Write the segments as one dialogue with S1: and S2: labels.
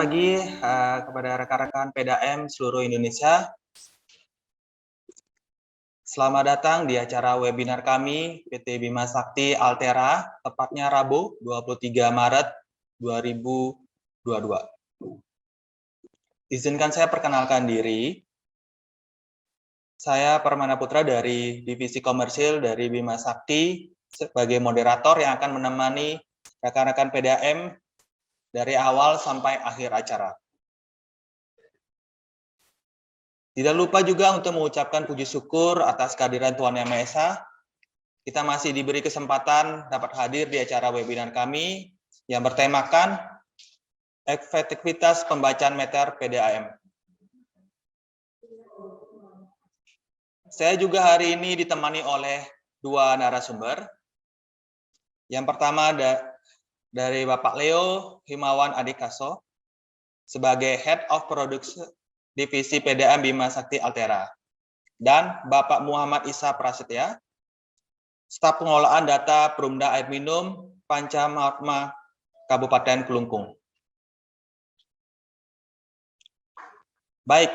S1: pagi kepada rekan-rekan PDAM seluruh Indonesia. Selamat datang di acara webinar kami PT Bima Sakti Altera, tepatnya Rabu 23 Maret 2022. Izinkan saya perkenalkan diri. Saya Permana Putra dari Divisi Komersil dari Bima Sakti sebagai moderator yang akan menemani rekan-rekan PDAM dari awal sampai akhir acara. Tidak lupa juga untuk mengucapkan puji syukur atas kehadiran Tuhan Yang Maha Esa. Kita masih diberi kesempatan dapat hadir di acara webinar kami yang bertemakan efektivitas pembacaan meter PDAM. Saya juga hari ini ditemani oleh dua narasumber. Yang pertama dari Bapak Leo Himawan Adikaso sebagai Head of Production Divisi PDAM Bima Sakti Altera, dan Bapak Muhammad Isa Prasetya, Staf Pengelolaan Data Perumda Air Minum Pancamatma Kabupaten Kelungkung. Baik,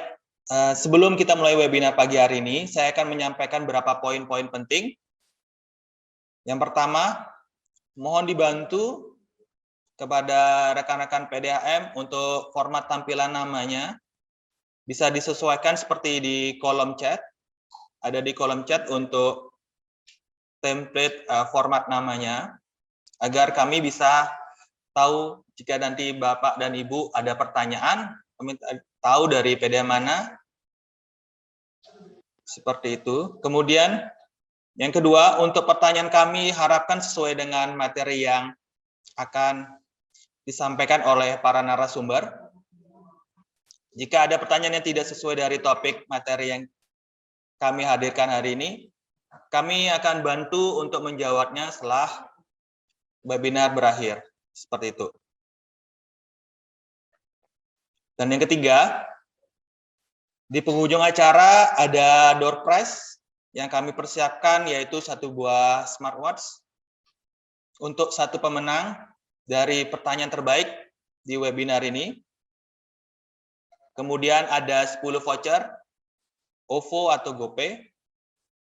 S1: sebelum kita mulai webinar pagi hari ini, saya akan menyampaikan beberapa poin-poin penting. Yang pertama, mohon dibantu kepada rekan-rekan PDAM untuk format tampilan namanya bisa disesuaikan seperti di kolom chat. Ada di kolom chat untuk template format namanya agar kami bisa tahu jika nanti Bapak dan Ibu ada pertanyaan, kami tahu dari PDAM mana. Seperti itu. Kemudian yang kedua, untuk pertanyaan kami harapkan sesuai dengan materi yang akan disampaikan oleh para narasumber. Jika ada pertanyaan yang tidak sesuai dari topik materi yang kami hadirkan hari ini, kami akan bantu untuk menjawabnya setelah webinar berakhir. Seperti itu. Dan yang ketiga, di penghujung acara ada door prize yang kami persiapkan, yaitu satu buah smartwatch untuk satu pemenang dari pertanyaan terbaik di webinar ini. Kemudian ada 10 voucher OVO atau GoPay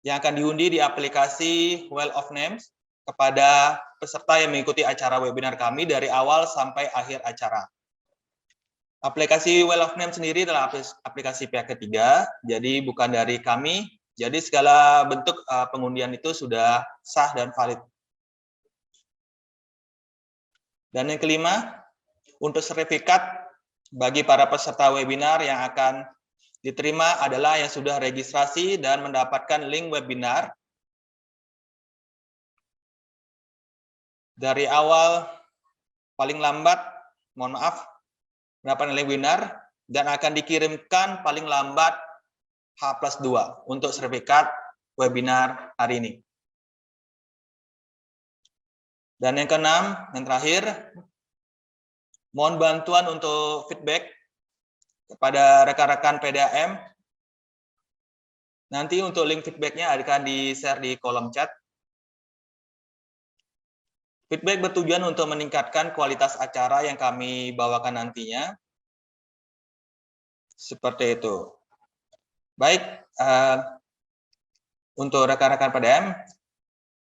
S1: yang akan diundi di aplikasi Well of Names kepada peserta yang mengikuti acara webinar kami dari awal sampai akhir acara. Aplikasi Well of Names sendiri adalah aplikasi pihak ketiga, jadi bukan dari kami. Jadi segala bentuk pengundian itu sudah sah dan valid. Dan yang kelima, untuk sertifikat bagi para peserta webinar yang akan diterima adalah yang sudah registrasi dan mendapatkan link webinar dari awal paling lambat, mohon maaf, mendapatkan link webinar dan akan dikirimkan paling lambat H+2 untuk sertifikat webinar hari ini. Dan yang keenam, yang terakhir, mohon bantuan untuk feedback kepada rekan-rekan PDAM. Nanti untuk link feedbacknya akan di-share di kolom chat. Feedback bertujuan untuk meningkatkan kualitas acara yang kami bawakan nantinya. Seperti itu. Baik, untuk rekan-rekan PDAM,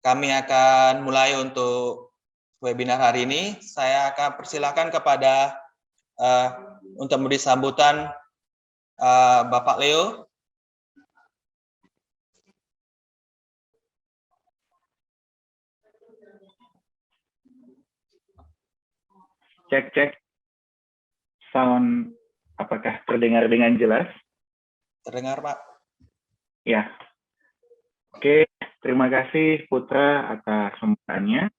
S1: kami akan mulai untuk webinar hari ini. Saya akan persilakan kepada untuk memberi sambutan Bapak Leo.
S2: Cek. Sound apakah terdengar dengan jelas?
S1: Terdengar, Pak.
S2: Ya. Oke, terima kasih Putra atas sambutannya.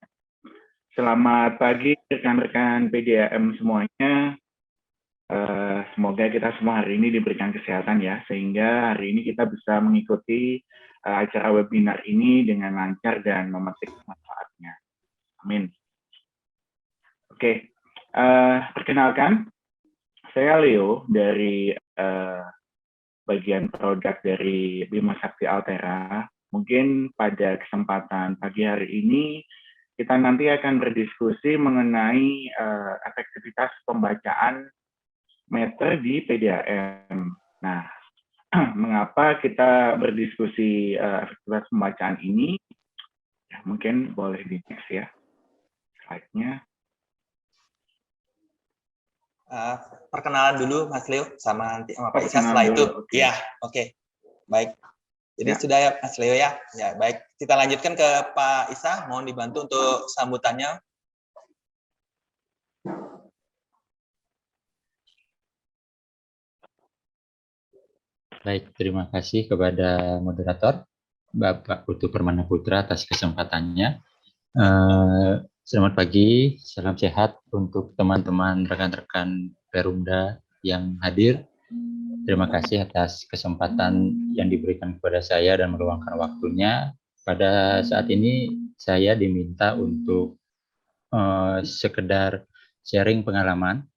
S2: Selamat pagi rekan-rekan PDAM semuanya. Semoga kita semua hari ini diberikan kesehatan ya, sehingga hari ini kita bisa mengikuti acara webinar ini dengan lancar dan memetik manfaatnya. Amin. Oke, perkenalkan, saya Leo dari bagian produk dari Bima Sakti Altera. Mungkin pada kesempatan pagi hari ini kita nanti akan berdiskusi mengenai efektivitas pembacaan meter di PDAM. Nah, mengapa kita berdiskusi efektivitas pembacaan ini? Ya, mungkin boleh di next ya slide-nya.
S1: Perkenalan dulu Mas Leo sama nanti sama Pak Isa setelah
S2: Perkenalan
S1: itu.
S2: dulu, oke.
S1: Iya, oke. Baik. Jadi
S2: Ya.
S1: sudah ya Mas Leo ya. Ya, baik. Kita lanjutkan ke Pak Isa, mohon dibantu untuk sambutannya.
S3: Baik, terima kasih kepada moderator Bapak Putu Permana Putra atas kesempatannya. Selamat pagi, salam sehat untuk teman-teman rekan-rekan Perumda yang hadir. Terima kasih atas kesempatan yang diberikan kepada saya dan meluangkan waktunya. Pada saat ini saya diminta untuk sekedar sharing pengalaman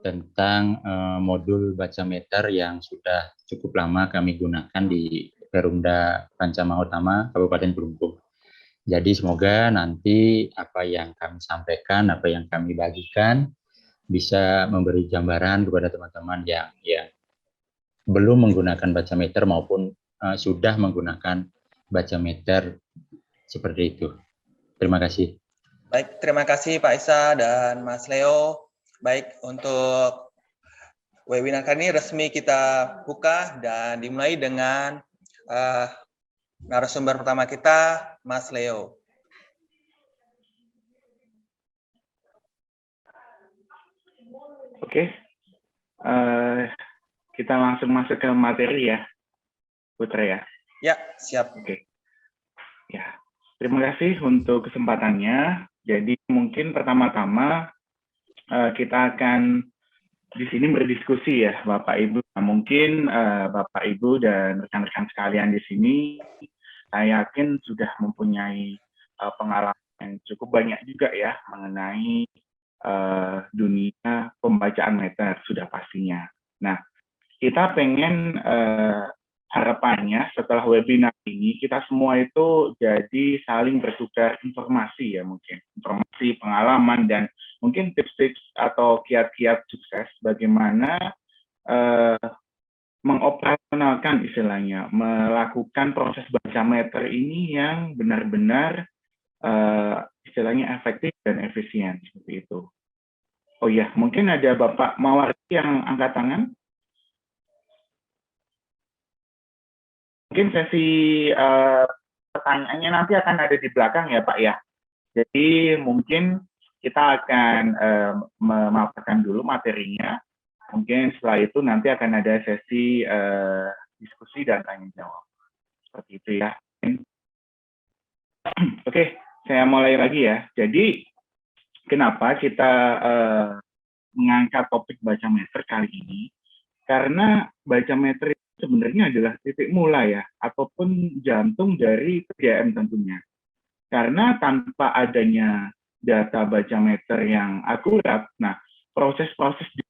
S3: tentang modul baca meter yang sudah cukup lama kami gunakan di Perumda Pancama Utama Kabupaten Kelungkung. Jadi semoga nanti apa yang kami sampaikan, apa yang kami bagikan bisa memberi gambaran kepada teman-teman yang belum menggunakan baca meter maupun sudah menggunakan baca meter seperti itu. Terima kasih.
S1: Baik, terima kasih Pak Isa dan Mas Leo. Baik, untuk webinar kali ini resmi kita buka dan dimulai dengan narasumber pertama kita, Mas Leo.
S2: Oke, kita langsung masuk ke materi ya, Putra ya.
S1: Ya, siap.
S2: Oke. Ya, terima kasih untuk kesempatannya. Jadi mungkin pertama-tama kita akan di sini berdiskusi ya, Bapak Ibu. Nah, mungkin Bapak Ibu dan rekan-rekan sekalian di sini, saya yakin sudah mempunyai pengalaman yang cukup banyak juga ya mengenai dunia pembacaan meter sudah pastinya. Nah, kita pengen harapannya setelah webinar ini kita semua itu jadi saling bertukar informasi ya, mungkin informasi, pengalaman, dan mungkin tips-tips atau kiat-kiat sukses bagaimana mengoperasionalkan istilahnya, melakukan proses baca meter ini yang benar-benar istilahnya efektif dan efisien seperti itu. Oh ya, mungkin ada Bapak Mawardi yang angkat tangan. Mungkin sesi pertanyaannya nanti akan ada di belakang ya Pak ya. Jadi mungkin kita akan memaparkan dulu materinya. Mungkin setelah itu nanti akan ada sesi diskusi dan tanya jawab. Seperti itu ya. Oke, saya mulai lagi ya. Jadi kenapa kita mengangkat topik baca meter kali ini? Karena baca meter itu sebenarnya adalah titik mulai ya, ataupun jantung dari PDAM tentunya. Karena tanpa adanya data baca meter yang akurat, nah proses-proses di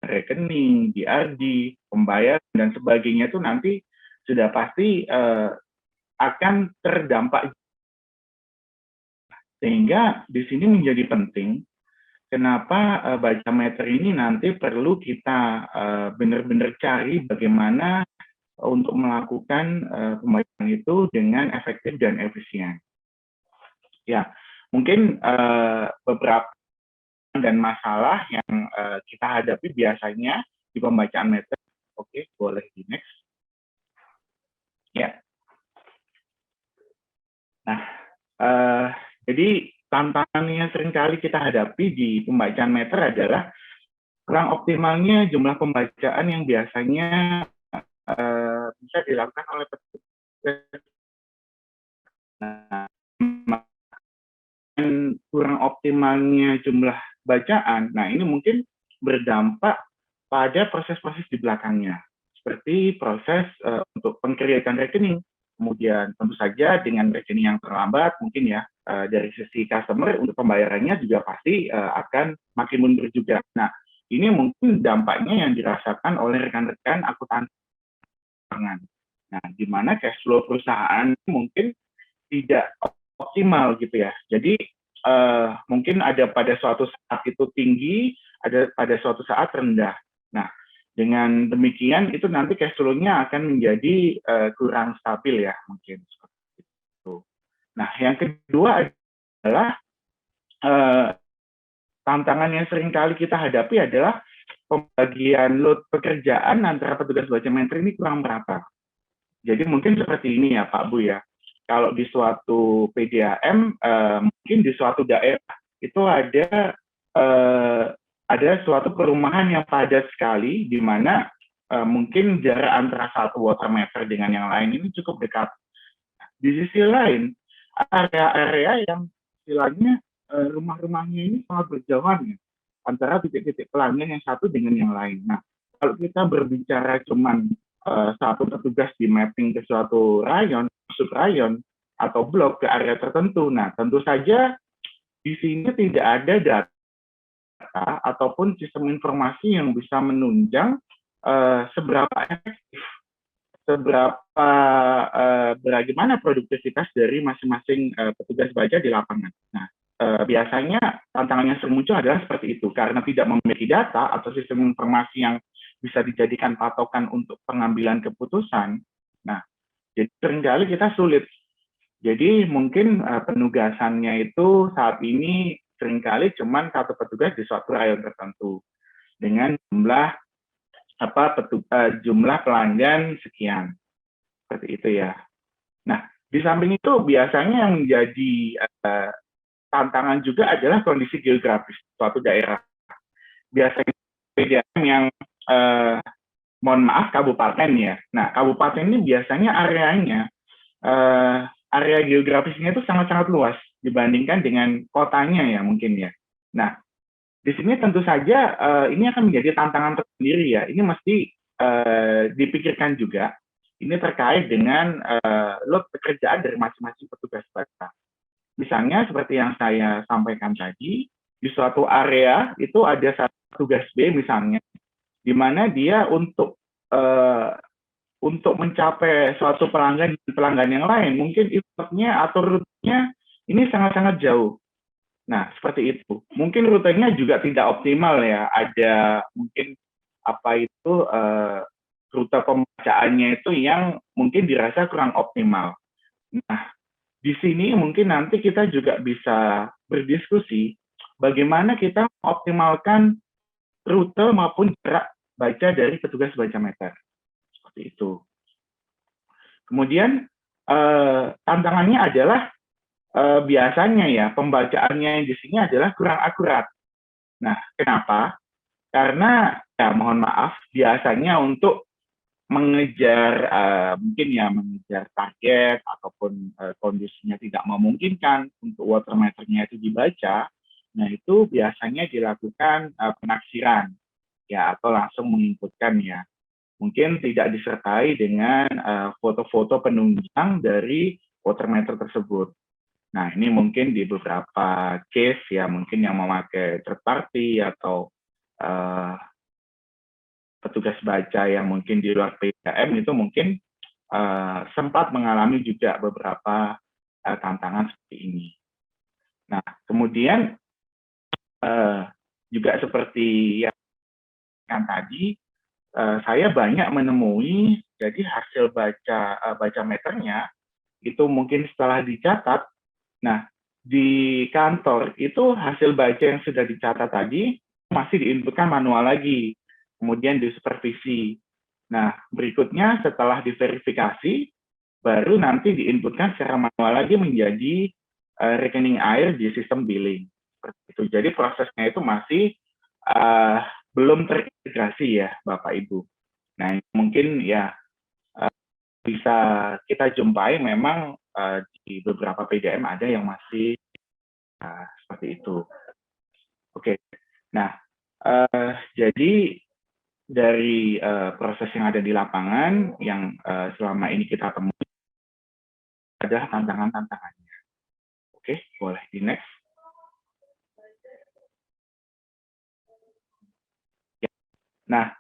S2: rekening, DRD, pembayaran, dan sebagainya itu nanti sudah pasti akan terdampak. Sehingga di sini menjadi penting kenapa baca meter ini nanti perlu kita benar-benar cari bagaimana untuk melakukan pembacaan itu dengan efektif dan efisien. Ya, mungkin beberapa dan masalah yang kita hadapi biasanya di pembacaan meter. Oke, boleh di next. Ya. Nah, jadi tantangan yang seringkali kita hadapi di pembacaan meter adalah kurang optimalnya jumlah pembacaan yang biasanya bisa dilakukan oleh petugas. Nah, kurang optimalnya jumlah bacaan, nah ini mungkin berdampak pada proses-proses di belakangnya, seperti proses untuk pengkreatan rekening. Kemudian tentu saja dengan rekening yang terlambat mungkin ya dari sisi customer untuk pembayarannya juga pasti akan makin mundur juga. Nah, ini mungkin dampaknya yang dirasakan oleh rekan-rekan akuntan keuangan. Nah, di mana cash flow perusahaan mungkin tidak optimal gitu ya. Jadi mungkin ada pada suatu saat itu tinggi, ada pada suatu saat rendah. Nah, dengan demikian itu nanti cash flow-nya akan menjadi kurang stabil ya, mungkin seperti itu. Nah, yang kedua adalah tantangan yang sering kali kita hadapi adalah pembagian load pekerjaan antara petugas baca meter ini kurang merata. Jadi mungkin seperti ini ya Pak Bu ya. Kalau di suatu PDAM, mungkin di suatu daerah itu ada suatu perumahan yang padat sekali, di mana mungkin jarak antara satu water meter dengan yang lain ini cukup dekat. Di sisi lain, area-area yang istilahnya rumah-rumahnya ini sangat berjauhan ya, antara titik-titik pelanggan yang satu dengan yang lain. Nah, kalau kita berbicara cuman satu petugas di mapping ke suatu rayon, subrayon, atau blok ke area tertentu, nah tentu saja di sini tidak ada data ataupun sistem informasi yang bisa menunjang seberapa efektif, seberapa bagaimana produktivitas dari masing-masing petugas baca di lapangan. Nah, biasanya tantangan yang sering muncul adalah seperti itu, karena tidak memiliki data atau sistem informasi yang bisa dijadikan patokan untuk pengambilan keputusan. Nah, jadi seringkali kita sulit. Jadi mungkin penugasannya itu saat ini seringkali cuma satu petugas di suatu rayon tertentu dengan jumlah pelanggan sekian, seperti itu ya. Nah, di samping itu biasanya yang menjadi tantangan juga adalah kondisi geografis suatu daerah. Biasanya PDAM yang mohon maaf kabupaten ya. Nah, kabupaten ini biasanya areanya area geografisnya itu sangat-sangat luas dibandingkan dengan kotanya ya mungkin ya. Nah, di sini tentu saja ini akan menjadi tantangan tersendiri ya. Ini mesti dipikirkan juga. Ini terkait dengan load pekerjaan dari masing-masing petugas baca. Misalnya seperti yang saya sampaikan tadi, di suatu area itu ada satu petugas B misalnya, di mana dia untuk mencapai suatu pelanggan yang lain, mungkin effortnya atau rutenya ini sangat-sangat jauh. Nah, seperti itu. Mungkin rutenya juga tidak optimal ya. Ada mungkin rute pembacaannya itu yang mungkin dirasa kurang optimal. Nah, di sini mungkin nanti kita juga bisa berdiskusi bagaimana kita mengoptimalkan rute maupun jarak baca dari petugas baca meter. Seperti itu. Kemudian tantangannya adalah biasanya ya pembacaannya di sini adalah kurang akurat. Nah, kenapa? Karena ya mohon maaf biasanya untuk mengejar mengejar target ataupun kondisinya tidak memungkinkan untuk water meternya itu dibaca, nah itu biasanya dilakukan penaksiran ya atau langsung menginputkan ya. Mungkin tidak disertai dengan foto-foto penunjang dari water meter tersebut. Nah, ini mungkin di beberapa case ya, mungkin yang memakai third party atau petugas baca yang mungkin di luar PDAM itu mungkin sempat mengalami juga beberapa tantangan seperti ini. Nah, kemudian juga seperti yang tadi, saya banyak menemui jadi hasil baca meternya itu mungkin setelah dicatat. Nah, di kantor itu hasil baca yang sudah dicatat tadi masih diinputkan manual lagi, kemudian disupervisi. Nah, berikutnya setelah diverifikasi, baru nanti diinputkan secara manual lagi menjadi rekening air di sistem billing. Seperti itu. Jadi prosesnya itu masih belum terintegrasi ya, Bapak Ibu. Nah, mungkin ya bisa kita jumpai memang di beberapa PDAM ada yang masih seperti itu. Oke. Nah, jadi dari proses yang ada di lapangan yang selama ini kita temui adalah tantangan-tantangannya. Oke, boleh di next. Ya. Nah,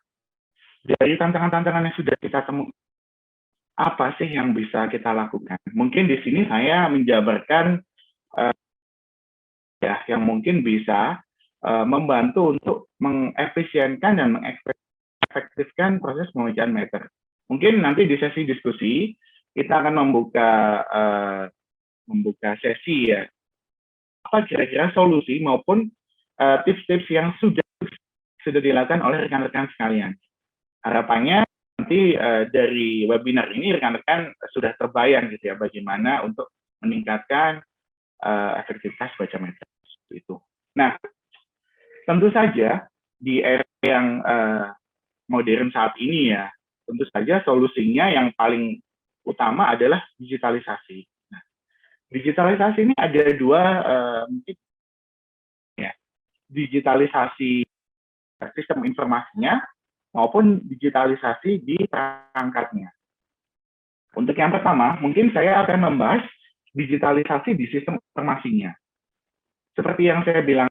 S2: dari tantangan-tantangan yang sudah kita temukan, apa sih yang bisa kita lakukan? Mungkin di sini saya menjabarkan ya yang mungkin bisa membantu untuk mengefisienkan dan mengefektifkan proses pembagian meter. Mungkin nanti di sesi diskusi kita akan membuka sesi ya, apa kira-kira solusi maupun tips-tips yang sudah dilakukan oleh rekan-rekan sekalian. Harapannya nanti dari webinar ini rekan-rekan sudah terbayang gitu ya bagaimana untuk meningkatkan efektivitas baca meter itu. Nah, tentu saja di era yang modern saat ini ya, tentu saja solusinya yang paling utama adalah digitalisasi. Nah, digitalisasi ini ada dua mungkin ya, digitalisasi sistem informasinya maupun digitalisasi di perangkatnya. Untuk yang pertama, mungkin saya akan membahas digitalisasi di sistem informasinya. Seperti yang saya bilang,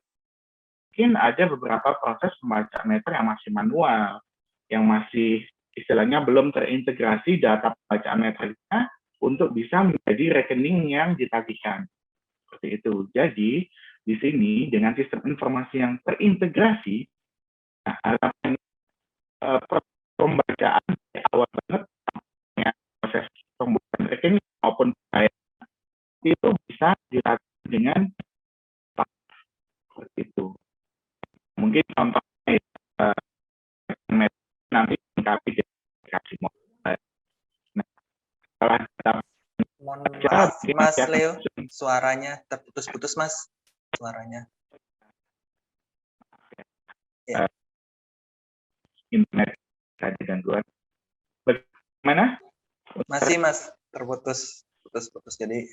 S2: mungkin ada beberapa proses pembacaan meter yang masih manual, yang masih istilahnya belum terintegrasi data pembacaan meternya untuk bisa menjadi rekening yang ditagihkan. Seperti itu. Jadi, di sini dengan sistem informasi yang terintegrasi, nah, harapan pembacaan di awal banget ya, proses pembuatan rekening maupun pembayaran itu bisa dilakukan dengan seperti itu. Mungkin contohnya nanti lengkapi aplikasi mobile. Nah, setelah kita
S1: Maaf, Mas Leo, suaranya terputus-putus, Mas. Suaranya. Ya.
S2: Internet ada gangguan. Bagaimana?
S1: Masih, Mas, terputus. Putus-putus. Jadi.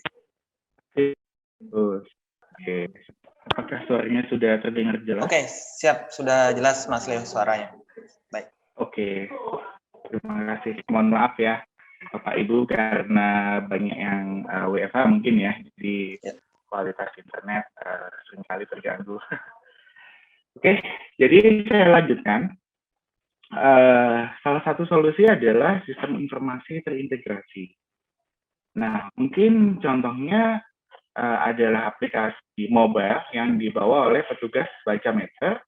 S2: Oke. Apakah suaranya sudah terdengar jelas?
S1: Oke, siap. Sudah jelas, Mas Leo, suaranya. Baik.
S2: Oke. Terima kasih. Mohon maaf ya, Bapak Ibu, karena banyak yang WFH mungkin ya, jadi kualitas internet seringkali terganggu. Oke, jadi saya lanjutkan. Salah satu solusi adalah sistem informasi terintegrasi. Nah, mungkin contohnya adalah aplikasi mobile yang dibawa oleh petugas baca meter.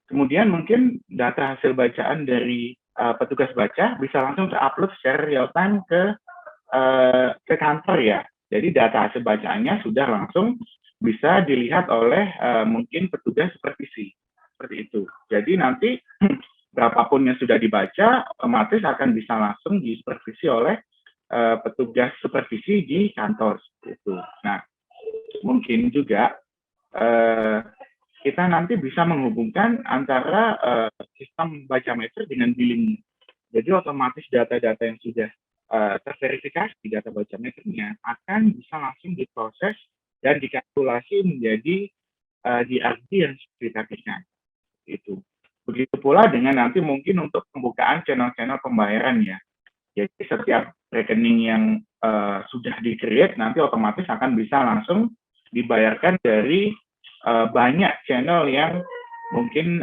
S2: Kemudian mungkin data hasil bacaan dari petugas baca bisa langsung terupload secara real time ke kantor ya. Jadi data hasil bacaannya sudah langsung bisa dilihat oleh mungkin petugas supervisi. Seperti itu. Jadi nanti berapapun yang sudah dibaca, otomatis akan bisa langsung disupervisi oleh petugas supervisi di kantor. Itu. Nah, mungkin juga kita nanti bisa menghubungkan antara sistem baca meter dengan billing. Jadi otomatis data-data yang sudah terverifikasi data baca meternya akan bisa langsung diproses dan dikalkulasi menjadi DRG yang ditagihkan. Itu. Begitu pula dengan nanti mungkin untuk pembukaan channel-channel pembayaran ya. Jadi setiap rekening yang sudah di-create nanti otomatis akan bisa langsung dibayarkan dari banyak channel yang mungkin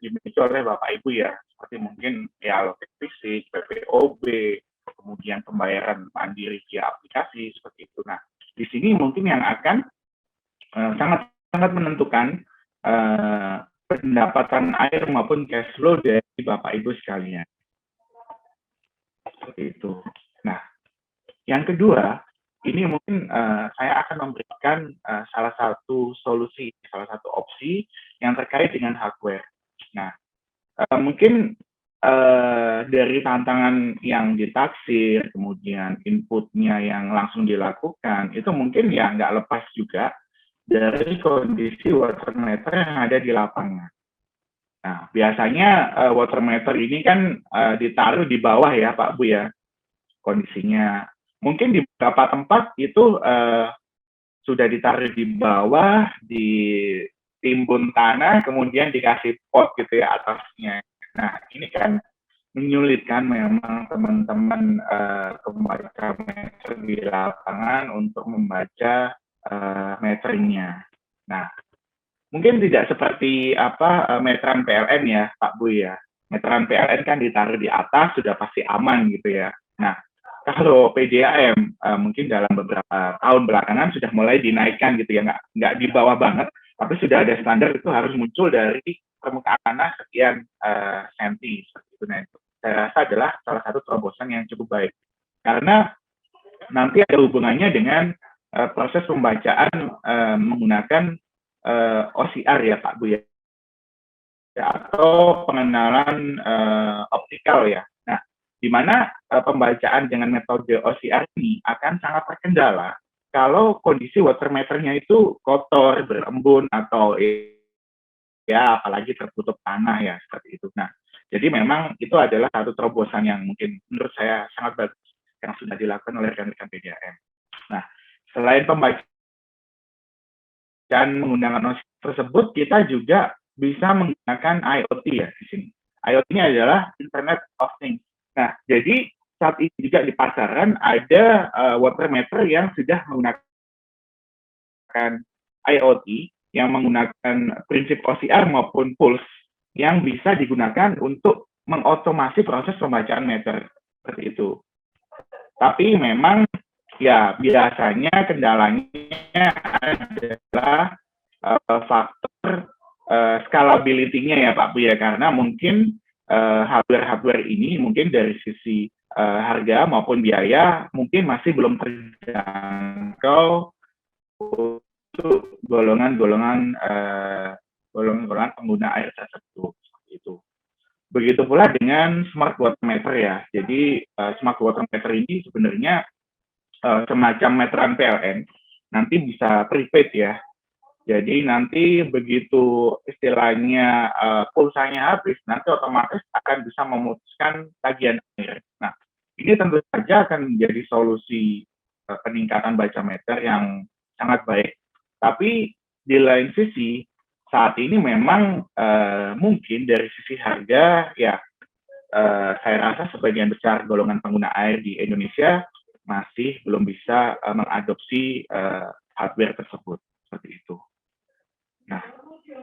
S2: dimiliki oleh Bapak Ibu ya, seperti mungkin ya loket fisik, PPOB, kemudian pembayaran mandiri via aplikasi seperti itu. Nah, di sini mungkin yang akan sangat menentukan pendapatan air maupun cash flow dari Bapak Ibu sekalian. Seperti itu. Nah, yang kedua, ini mungkin saya akan memberikan salah satu solusi, salah satu opsi yang terkait dengan hardware. Nah, mungkin dari tantangan yang ditaksir, kemudian inputnya yang langsung dilakukan, itu mungkin ya nggak lepas juga dari kondisi water meter yang ada di lapangan. Nah, biasanya water meter ini kan ditaruh di bawah ya Pak Bu ya, kondisinya. Mungkin di beberapa tempat itu sudah ditaruh di bawah, ditimbun tanah, kemudian dikasih pot gitu ya atasnya. Nah, ini kan menyulitkan memang teman-teman pembaca meter di lapangan untuk membaca meternya. Nah, mungkin tidak seperti meteran PLN ya, Pak Bu ya. Meteran PLN kan ditaruh di atas sudah pasti aman gitu ya. Nah, kalau PDAM mungkin dalam beberapa tahun belakangan sudah mulai dinaikkan gitu ya, nggak di bawah banget, Tapi sudah ada standar itu harus muncul dari permukaan tanah sekian senti seperti itu. Nah, itu saya rasa adalah salah satu terobosan yang cukup baik karena nanti ada hubungannya dengan proses pembacaan menggunakan OCR ya Pak Bu ya, atau pengenalan optikal ya. Nah, di mana pembacaan dengan metode OCR ini akan sangat terkendala kalau kondisi water meternya itu kotor, berembun, atau ya apalagi tertutup tanah ya seperti itu. Nah, jadi memang itu adalah satu terobosan yang mungkin menurut saya sangat bagus yang sudah dilakukan oleh rekan-rekan PDAM. Nah, selain pembacaan menggunakan OCR tersebut, kita juga bisa menggunakan IoT ya di sini. IoT ini adalah Internet of Things. Nah, jadi saat ini juga di pasaran ada water meter yang sudah menggunakan IoT yang menggunakan prinsip OCR maupun pulse yang bisa digunakan untuk mengotomasi proses pembacaan meter seperti itu. Tapi memang ya biasanya kendalanya adalah faktor scalability-nya ya Pak Bu ya, karena mungkin hardware ini mungkin dari sisi harga maupun biaya mungkin masih belum terjangkau untuk golongan pengguna air tersebut. Itu. Begitu pula dengan smart water meter ya. Jadi smart water meter ini sebenarnya semacam meteran PLN. Nanti bisa prepaid ya. Jadi nanti begitu istilahnya pulsanya habis, nanti otomatis akan bisa memutuskan tagihan air. Nah, ini tentu saja akan menjadi solusi peningkatan baca meter yang sangat baik. Tapi di lain sisi, saat ini memang mungkin dari sisi harga, ya saya rasa sebagian besar golongan pengguna air di Indonesia masih belum bisa mengadopsi hardware tersebut. Seperti itu. Nah,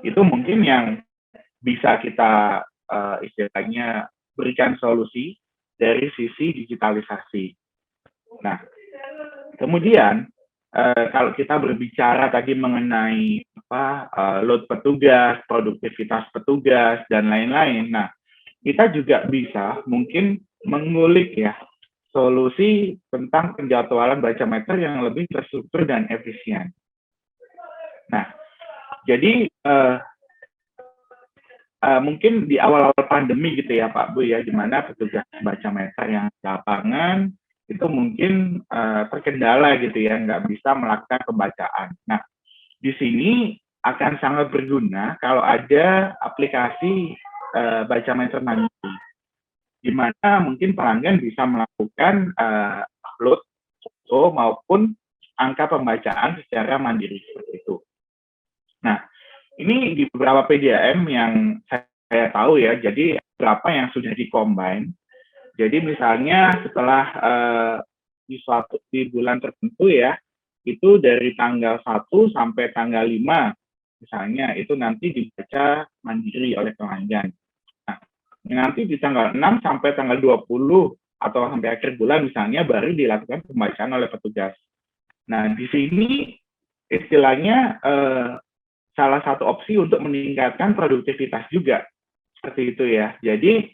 S2: itu mungkin yang bisa kita istilahnya berikan solusi dari sisi digitalisasi. Nah, kemudian kalau kita berbicara tadi mengenai load petugas, produktivitas petugas, dan lain-lain, nah kita juga bisa mungkin mengulik ya solusi tentang penjadwalan baca meter yang lebih terstruktur dan efisien. Nah, jadi mungkin di awal-awal pandemi gitu ya Pak Bu ya, di mana petugas baca meter yang di lapangan itu mungkin terkendala gitu ya, nggak bisa melakukan pembacaan. Nah, di sini akan sangat berguna kalau ada aplikasi baca meter mandiri, di mana mungkin pelanggan bisa melakukan upload foto maupun angka pembacaan secara mandiri seperti itu. Nah, ini di beberapa PDAM yang saya tahu ya, jadi beberapa yang sudah di-combine. Jadi misalnya setelah di bulan tertentu ya, itu dari tanggal 1 sampai tanggal 5, misalnya itu nanti dibaca mandiri oleh pelanggan. Nah, nanti di tanggal 6 sampai tanggal 20 atau sampai akhir bulan misalnya baru dilakukan pembacaan oleh petugas. Nah, di sini istilahnya salah satu opsi untuk meningkatkan produktivitas juga. Seperti itu ya. Jadi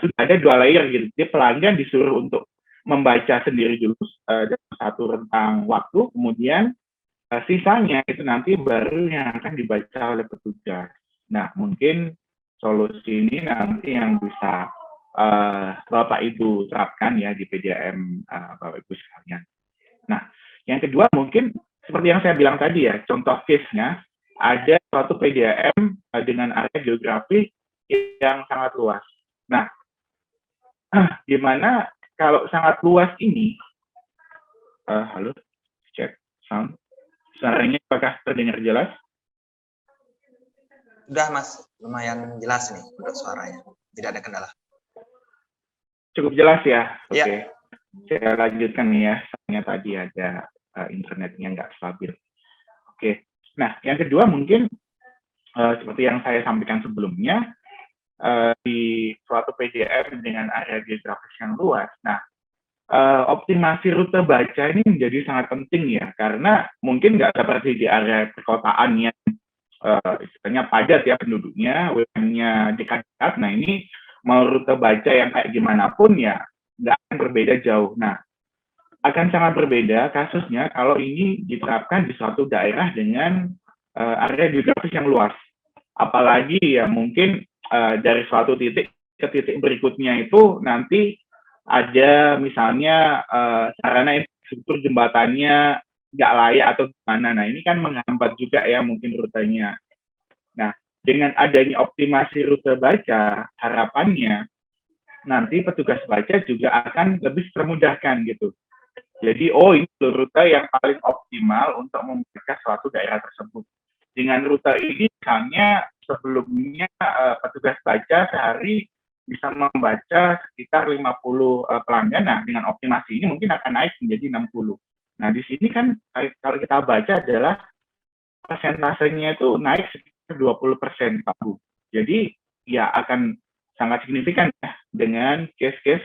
S2: sudah ada 2 layer gitu. Jadi pelanggan disuruh untuk membaca sendiri dulu dalam satu rentang waktu, kemudian sisanya itu nanti baru yang akan dibaca oleh petugas. Nah, mungkin solusi ini nanti yang bisa Bapak Ibu terapkan ya di PDAM Bapak Ibu sekalian. Nah, yang kedua mungkin seperti yang saya bilang tadi ya, contoh case-nya ada suatu PDAM dengan area geografis yang sangat luas. Nah, gimana kalau sangat luas ini, halo, cek sound, suaranya apakah terdengar jelas?
S1: Sudah Mas, lumayan jelas nih untuk suaranya, tidak ada kendala.
S2: Cukup jelas ya? Oke,
S1: Ya.
S2: Saya lanjutkan nih ya, soalnya tadi ada internetnya nggak stabil. Oke, nah yang kedua mungkin seperti yang saya sampaikan sebelumnya, di suatu PDAM dengan area geografis yang luas. Nah, optimasi rute baca ini menjadi sangat penting ya, karena mungkin nggak seperti di area perkotaan yang istilahnya padat ya penduduknya, WM-nya dekat-dekat. Nah ini mau rute baca yang kayak gimana pun ya nggak akan berbeda jauh. Nah akan sangat berbeda kasusnya kalau ini diterapkan di suatu daerah dengan area geografis yang luas. Apalagi ya mungkin dari suatu titik ke titik berikutnya itu nanti ada misalnya sarana infrastruktur jembatannya nggak layak atau gimana. Nah ini kan menghambat juga ya mungkin rutenya. Nah dengan adanya optimasi rute baca, harapannya nanti petugas baca juga akan lebih termudahkan gitu. Jadi, oh ini rute yang paling optimal untuk membaca suatu daerah tersebut. Dengan rute ini, misalnya sebelumnya petugas baca sehari bisa membaca sekitar 50 pelanggan. Nah, dengan optimasi ini mungkin akan naik menjadi 60. Nah, di sini kan kalau kita baca adalah persentasenya itu naik sekitar 20%, Pak Bu. Jadi, ya akan sangat signifikan ya dengan case-case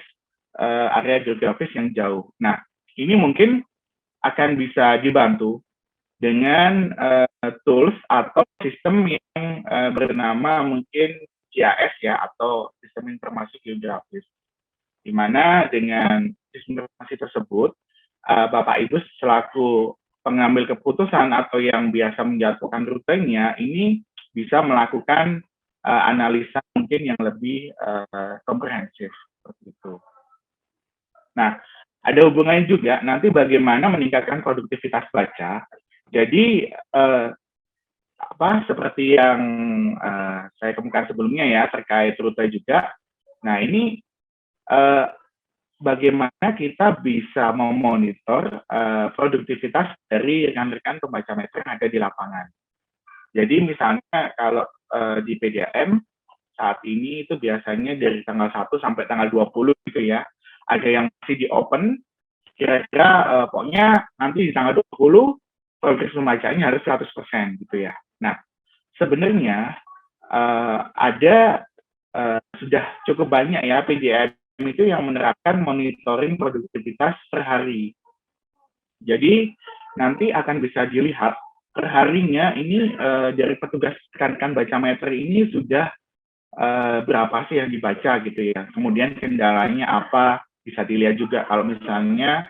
S2: area geografis yang jauh. Nah, ini mungkin akan bisa dibantu dengan tools atau sistem yang bernama mungkin GIS ya, atau sistem informasi geografis. Di mana dengan sistem informasi tersebut, Bapak Ibu selaku pengambil keputusan atau yang biasa menjatuhkan rutenya, ini bisa melakukan analisa mungkin yang lebih komprehensif seperti itu. Nah, ada hubungannya juga nanti bagaimana meningkatkan produktivitas baca. Jadi seperti yang saya kemukakan sebelumnya ya terkait rute juga. Nah ini bagaimana kita bisa memonitor produktivitas dari rekan-rekan pembaca meter yang ada di lapangan. Jadi misalnya kalau di PDAM saat ini itu biasanya dari tanggal 1 sampai tanggal 20 gitu ya. Ada yang masih di open, kira-kira pokoknya nanti di tanggal 20 progres pembacanya harus 100% gitu ya. Nah, sebenarnya ada sudah cukup banyak ya PDAM itu yang menerapkan monitoring produktivitas per hari. Jadi nanti akan bisa dilihat perharinya ini dari petugas rekan-rekan baca meter ini sudah berapa sih yang dibaca gitu ya. Kemudian kendalanya apa, bisa dilihat juga kalau misalnya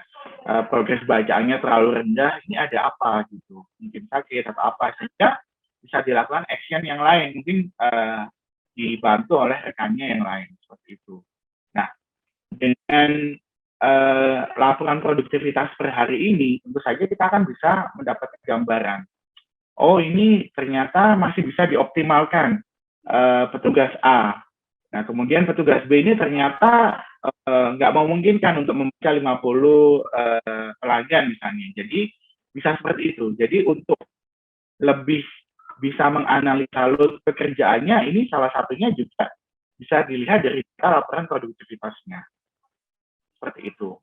S2: progres bacaannya terlalu rendah, ini ada apa gitu. Mungkin sakit atau apa, sehingga bisa dilakukan action yang lain, mungkin dibantu oleh rekannya yang lain, seperti itu. Nah, dengan laporan produktivitas per hari ini, tentu saja kita akan bisa mendapatkan gambaran. Oh, ini ternyata masih bisa dioptimalkan petugas A. Nah, kemudian petugas B ini ternyata nggak memungkinkan untuk membaca 50 pelanggan misalnya. Jadi, bisa seperti itu. Jadi, untuk lebih bisa menganalisa load pekerjaannya, ini salah satunya juga bisa dilihat dari laporan produktivitasnya. Seperti itu.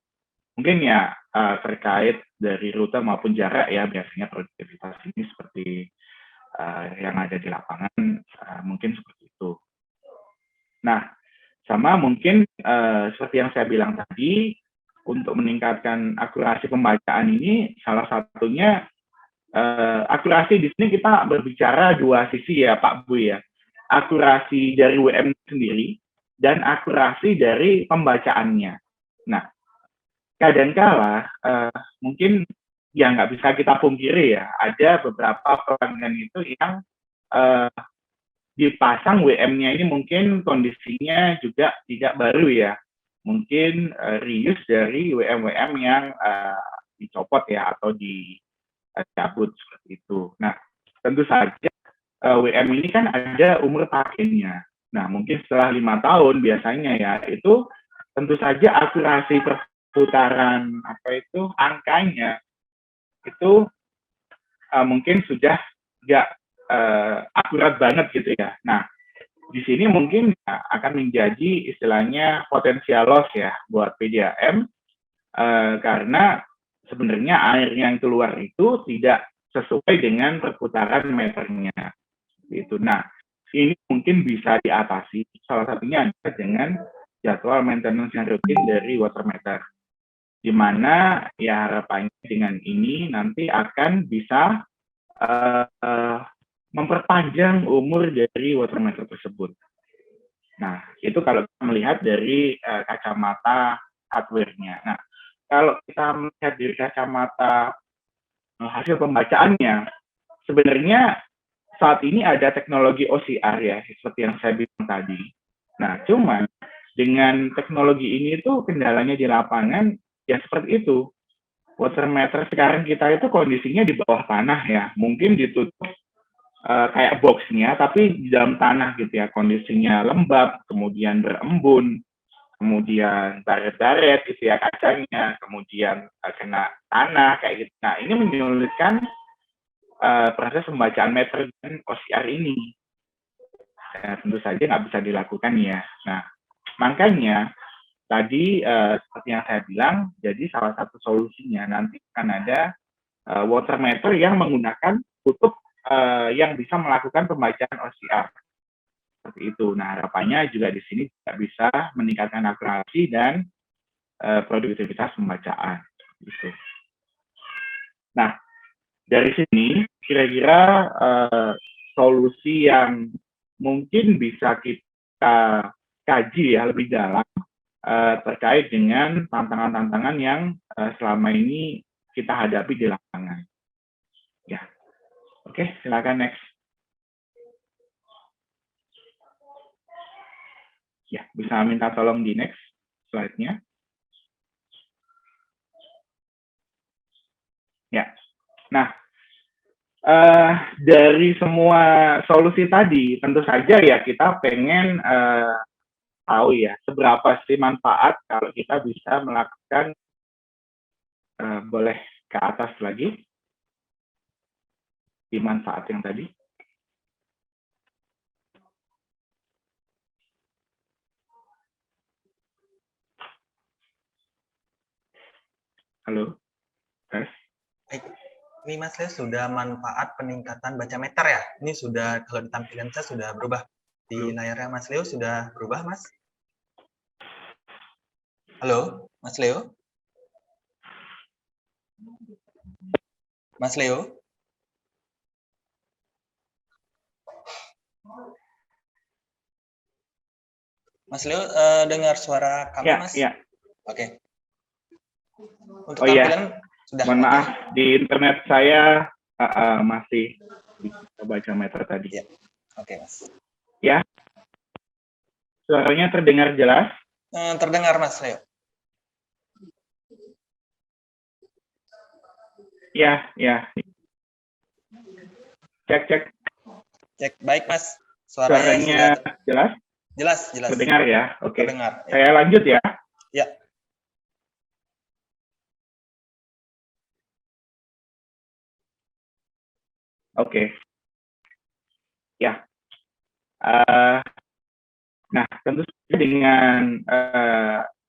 S2: Mungkin ya terkait dari rute maupun jarak ya, biasanya produktivitas ini seperti yang ada di lapangan mungkin seperti itu. Nah, sama mungkin seperti yang saya bilang tadi, untuk meningkatkan akurasi pembacaan ini salah satunya akurasi di sini kita berbicara dua sisi ya Pak Bu ya. Akurasi dari WM sendiri dan akurasi dari pembacaannya. Nah, kadangkala mungkin ya nggak bisa kita pungkiri ya, ada beberapa pelanggan itu yang dipasang WM-nya ini mungkin kondisinya juga tidak baru ya, mungkin reuse dari WM-WM yang dicopot ya atau dicabut seperti itu. Nah, tentu saja WM ini kan ada umur pakainya. Nah, mungkin setelah 5 tahun biasanya ya, itu tentu saja akurasi perputaran angkanya itu mungkin sudah nggak akurat banget gitu ya. Nah, di sini mungkin akan menjadi istilahnya potensial loss ya buat PDAM karena sebenarnya air yang keluar itu tidak sesuai dengan perputaran meternya. Gitu. Nah, ini mungkin bisa diatasi. Salah satunya adalah dengan jadwal maintenance yang rutin dari water meter. Di mana ya harapannya dengan ini nanti akan bisa memperpanjang umur dari water meter tersebut. Nah, itu kalau kita melihat dari kacamata hardware-nya. Nah, kalau kita melihat dari kacamata hasil pembacaannya, sebenarnya saat ini ada teknologi OCR ya, seperti yang saya bilang tadi. Nah, cuman dengan teknologi ini tuh kendalanya di lapangan ya seperti itu. Water meter sekarang kita itu kondisinya di bawah tanah ya, mungkin ditutup kayak boxnya, tapi di dalam tanah gitu ya, kondisinya lembab, kemudian berembun, kemudian baret-baret gitu ya kacanya, kemudian kena tanah kayak gitu. Nah, ini menyulitkan proses pembacaan meter dan OCR ini. Tentu saja nggak bisa dilakukan ya. Nah, makanya tadi seperti yang saya bilang, jadi salah satu solusinya nanti akan ada water meter yang menggunakan kutub yang bisa melakukan pembacaan OCR. Seperti itu. Nah, harapannya juga di sini juga bisa meningkatkan akurasi dan produktivitas pembacaan. Gitu. Nah, dari sini kira-kira solusi yang mungkin bisa kita kaji ya lebih dalam terkait dengan tantangan-tantangan yang selama ini kita hadapi di lapangan. Ya, oke, silakan next. Ya, bisa minta tolong di next slide-nya. Ya, nah dari semua solusi tadi, tentu saja ya kita pengen tahu ya seberapa sih manfaat kalau kita bisa melakukan, boleh ke atas lagi, di manfaat yang tadi. Halo, tes.
S1: Ini Mas Leo sudah manfaat peningkatan baca meter ya? Ini sudah, kalau di tampilan saya sudah berubah. Di layarnya Mas Leo sudah berubah, Mas? Halo, Mas Leo? Mas Leo? Mas Leo dengar suara kami,
S2: Ya,
S1: Mas?
S2: ya.
S1: Oke. Untuk
S2: Oh iya,
S1: tampilan sudah.
S2: mohon maaf di internet saya masih bisa baca meter tadi.
S1: Ya. Oke, Mas.
S2: Ya, suaranya terdengar jelas?
S1: Terdengar, Mas Leo.
S2: Ya, ya. Cek, cek.
S1: Cek, baik, Mas.
S2: Suaranya
S1: sudah
S2: jelas?
S1: Jelas, jelas.
S2: Terdengar ya? Oke.
S1: Terdengar. Ya.
S2: Saya lanjut ya?
S1: Ya.
S2: Oke. Ya. Nah, tentu saja dengan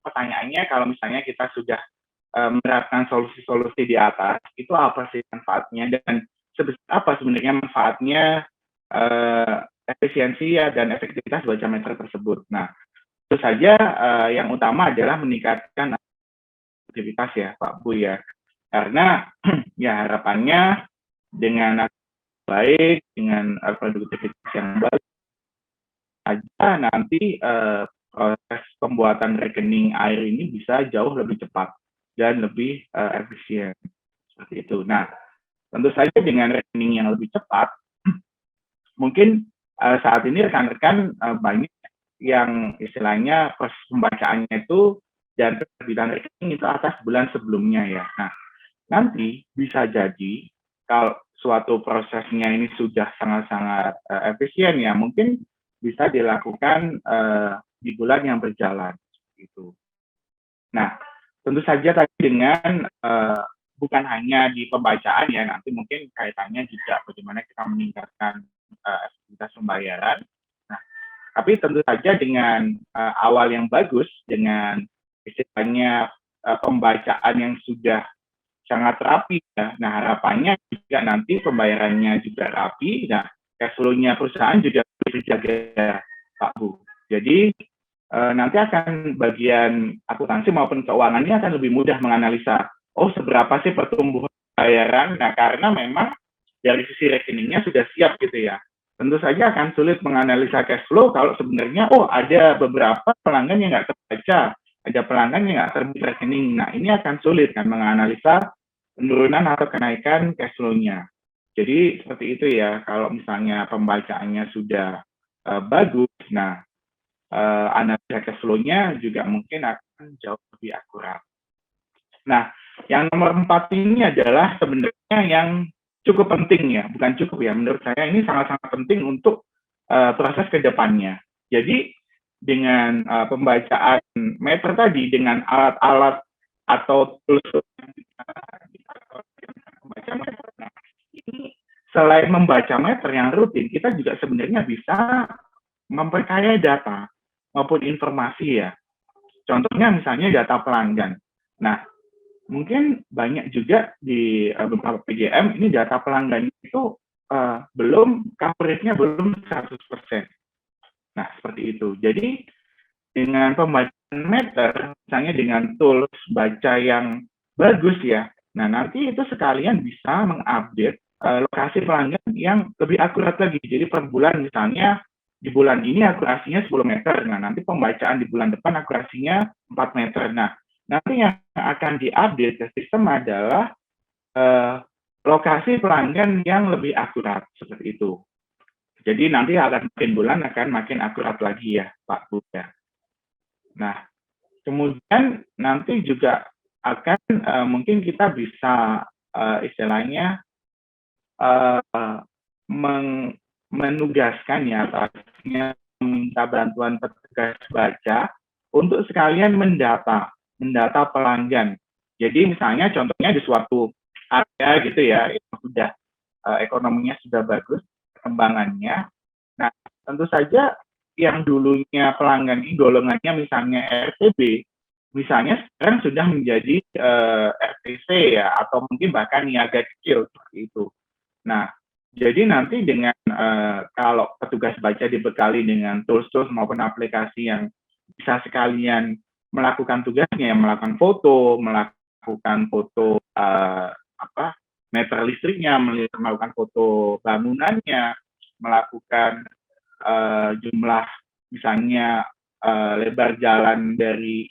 S2: pertanyaannya, kalau misalnya kita sudah menerapkan solusi-solusi di atas, itu apa sih manfaatnya dan apa sebenarnya manfaatnya efisiensi ya dan efektivitas baca meter tersebut. Nah, tentu saja yang utama adalah meningkatkan aktivitas ya, Pak Bu ya. Karena ya harapannya dengan baik, dengan produktivitas yang baik, aja nanti proses pembuatan rekening air ini bisa jauh lebih cepat dan lebih efisien seperti itu. Nah, tentu saja dengan rekening yang lebih cepat, mungkin saat ini rekan-rekan banyak yang istilahnya proses pembacaannya itu dan penerbitan rekening itu atas bulan sebelumnya ya. Nah, nanti bisa jadi kalau suatu prosesnya ini sudah sangat-sangat efisien ya, mungkin bisa dilakukan di bulan yang berjalan gitu. Nah, tentu saja tadi dengan bukan hanya di pembacaan ya, nanti mungkin kaitannya juga bagaimana kita meningkatkan efektivitas pembayaran. Nah, tapi tentu saja dengan awal yang bagus, dengan istilahnya pembacaan yang sudah sangat rapi ya. Nah, harapannya juga nanti pembayarannya juga rapi. Nah, cash flow-nya perusahaan juga terjaga, Pak Bu. Jadi nanti akan bagian akuntansi maupun keuangannya akan lebih mudah menganalisa, oh seberapa sih pertumbuhan pembayaran. Nah, karena memang dari sisi rekeningnya sudah siap gitu ya. Tentu saja akan sulit menganalisa cash flow kalau sebenarnya ada beberapa pelanggan yang nggak terbaca, ada pelanggan yang nggak terbit rekening. Nah, ini akan sulit kan menganalisa penurunan atau kenaikan cash flow-nya. Jadi seperti itu ya, kalau misalnya pembacaannya sudah bagus, nah analisa cash flow-nya juga mungkin akan jauh lebih akurat. Nah, yang nomor 4 ini adalah sebenarnya yang cukup penting ya, bukan cukup ya, menurut saya ini sangat-sangat penting untuk proses ke depannya. Jadi dengan pembacaan meter tadi, dengan alat-alat atau tools membaca meter, nah, ini selain membaca meter yang rutin, kita juga sebenarnya bisa memperkaya data maupun informasi ya. Contohnya misalnya data pelanggan. Nah, mungkin banyak juga di beberapa PDM ini data pelanggan itu belum coverage-nya belum 100%. Nah, seperti itu. Jadi dengan pembacaan meter, misalnya dengan tools baca yang bagus ya, nah nanti itu sekalian bisa mengupdate lokasi pelanggan yang lebih akurat lagi. Jadi per bulan misalnya di bulan ini akurasinya 10 meter, nah nanti pembacaan di bulan depan akurasinya 4 meter. Nah, nanti yang akan diupdate ke sistem adalah lokasi pelanggan yang lebih akurat, seperti itu. Jadi nanti akan makin bulan akan makin akurat lagi ya, Pak Bu ya. Nah, kemudian nanti juga akan mungkin kita bisa istilahnya menugaskan ya, artinya meminta bantuan petugas baca untuk sekalian mendata pelanggan. Jadi misalnya contohnya di suatu area gitu ya, itu sudah ekonominya sudah bagus, perkembangannya. Nah, tentu saja yang dulunya pelanggan ini golongannya misalnya RTB, misalnya sekarang sudah menjadi RTC ya, atau mungkin bahkan niaga kecil seperti itu. Nah, jadi nanti dengan kalau petugas baca dibekali dengan tools-tools maupun aplikasi yang bisa sekalian melakukan tugasnya, melakukan foto meter listriknya, melakukan foto bangunannya, melakukan jumlah misalnya lebar jalan dari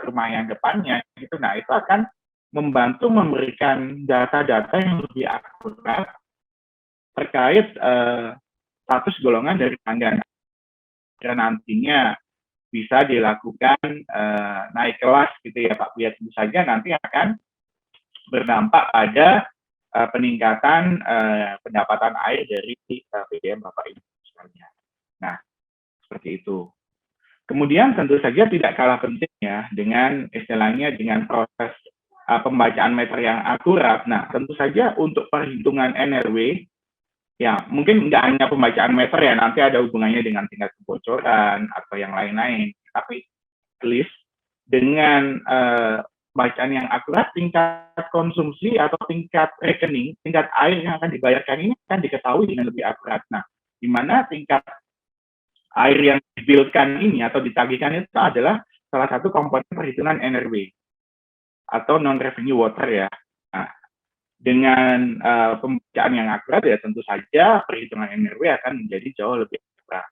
S2: rumah yang depannya, gitu. Nah, itu akan membantu memberikan data-data yang lebih akurat terkait status golongan dari pelanggan. Dan nantinya bisa dilakukan naik kelas gitu ya Pak Buya, tentu saja nanti akan berdampak pada peningkatan pendapatan air dari PDM Bapak Ibu sekalian. Nah, seperti itu. Kemudian tentu saja tidak kalah penting ya dengan istilahnya dengan proses pembacaan meter yang akurat. Nah, tentu saja untuk perhitungan NRW, ya mungkin nggak hanya pembacaan meter ya, nanti ada hubungannya dengan tingkat kebocoran atau yang lain-lain. Tapi at least dengan bacaan yang akurat, tingkat konsumsi atau tingkat rekening, tingkat air yang akan dibayarkan ini akan diketahui dengan lebih akurat. Nah, di mana tingkat air yang dibilkan ini atau ditagihkan itu adalah salah satu komponen perhitungan NRW atau non-revenue water ya. Nah, dengan pembacaan yang akurat ya tentu saja perhitungan NRW akan menjadi jauh lebih akurat.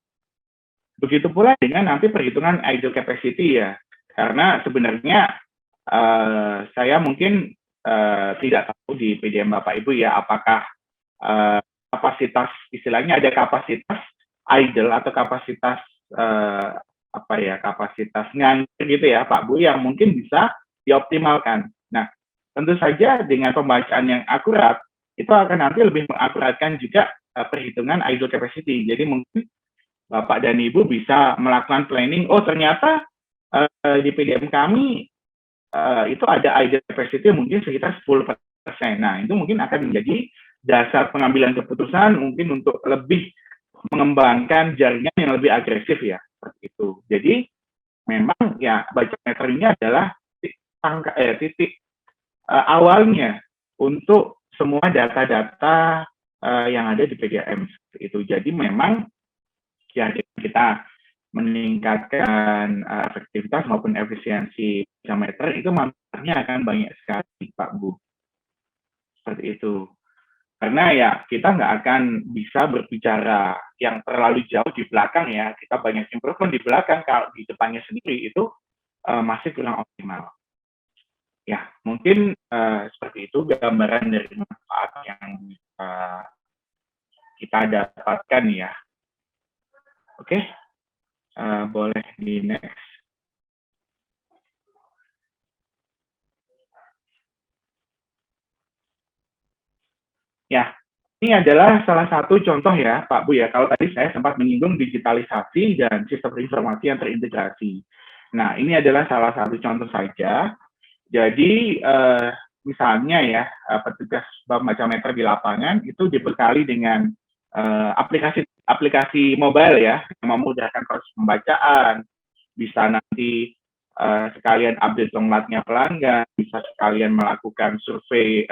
S2: Begitu pula dengan nanti perhitungan idle capacity ya, karena sebenarnya saya mungkin tidak tahu di PDM Bapak Ibu ya, apakah kapasitas, istilahnya ada kapasitas idle atau kapasitas kapasitas nganggur gitu ya Pak Bu, yang mungkin bisa dioptimalkan. Nah, tentu saja dengan pembacaan yang akurat itu akan nanti lebih mengakuratkan juga perhitungan idle capacity. Jadi mungkin Bapak dan Ibu bisa melakukan planning, oh ternyata di PDM kami itu ada idle capacity mungkin sekitar 10%. Nah, itu mungkin akan menjadi dasar pengambilan keputusan mungkin untuk lebih mengembangkan jaringan yang lebih agresif ya, seperti itu. Jadi memang ya baca meter ini adalah titik awalnya untuk semua data-data yang ada di PDM itu. Jadi memang ya kita meningkatkan efektivitas maupun efisiensi baca meter itu manfaatnya akan banyak sekali Pak Bu. Seperti itu. Karena ya kita nggak akan bisa berbicara yang terlalu jauh di belakang ya. Kita banyak improvement di belakang, kalau di depannya sendiri itu masih kurang optimal. Ya, mungkin seperti itu gambaran dari manfaat yang kita dapatkan ya. Oke, boleh di next. Ya, ini adalah salah satu contoh ya, Pak Bu ya. Kalau tadi saya sempat menyinggung digitalisasi dan sistem informasi yang terintegrasi. Nah, ini adalah salah satu contoh saja. Jadi, misalnya ya, petugas baca meter di lapangan itu dibekali dengan aplikasi mobile ya, yang memudahkan proses pembacaan, bisa nanti sekalian update longlatnya pelanggan, bisa sekalian melakukan survei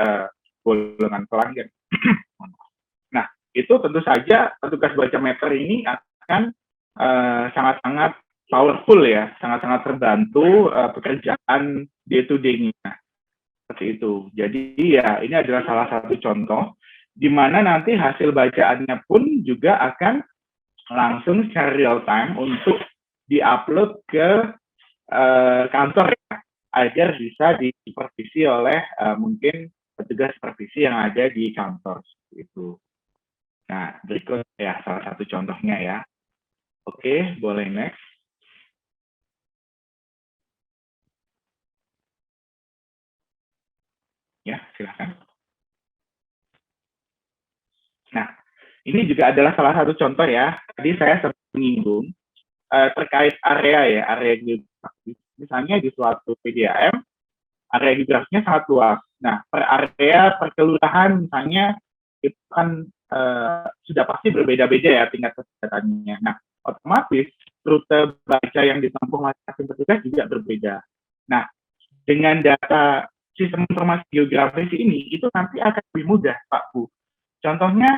S2: golongan pelanggan. Nah, itu tentu saja petugas baca meter ini akan sangat-sangat powerful ya, sangat-sangat terbantu pekerjaan day-to-day-nya. Seperti itu. Jadi ya ini adalah salah satu contoh di mana nanti hasil bacaannya pun juga akan langsung secara real time untuk diupload ke kantor ya, agar bisa disupervisi oleh mungkin petugas supervisi yang ada di kantor itu. Nah, berikut ya salah satu contohnya ya. Oke, boleh next. Ya, silakan. Nah, ini juga adalah salah satu contoh ya. Tadi saya sempat menyinggung terkait area ya, area geografis. Misalnya di suatu PDAM, area geografisnya sangat luas. Nah, per area, per kelurahan misalnya, itu kan sudah pasti berbeda-beda ya tingkat kesehatannya. Nah, otomatis rute baca yang ditempuh masing-masing petugas juga berbeda. Nah, dengan data sistem informasi geografis ini, itu nanti akan lebih mudah, Pak Bu. Contohnya,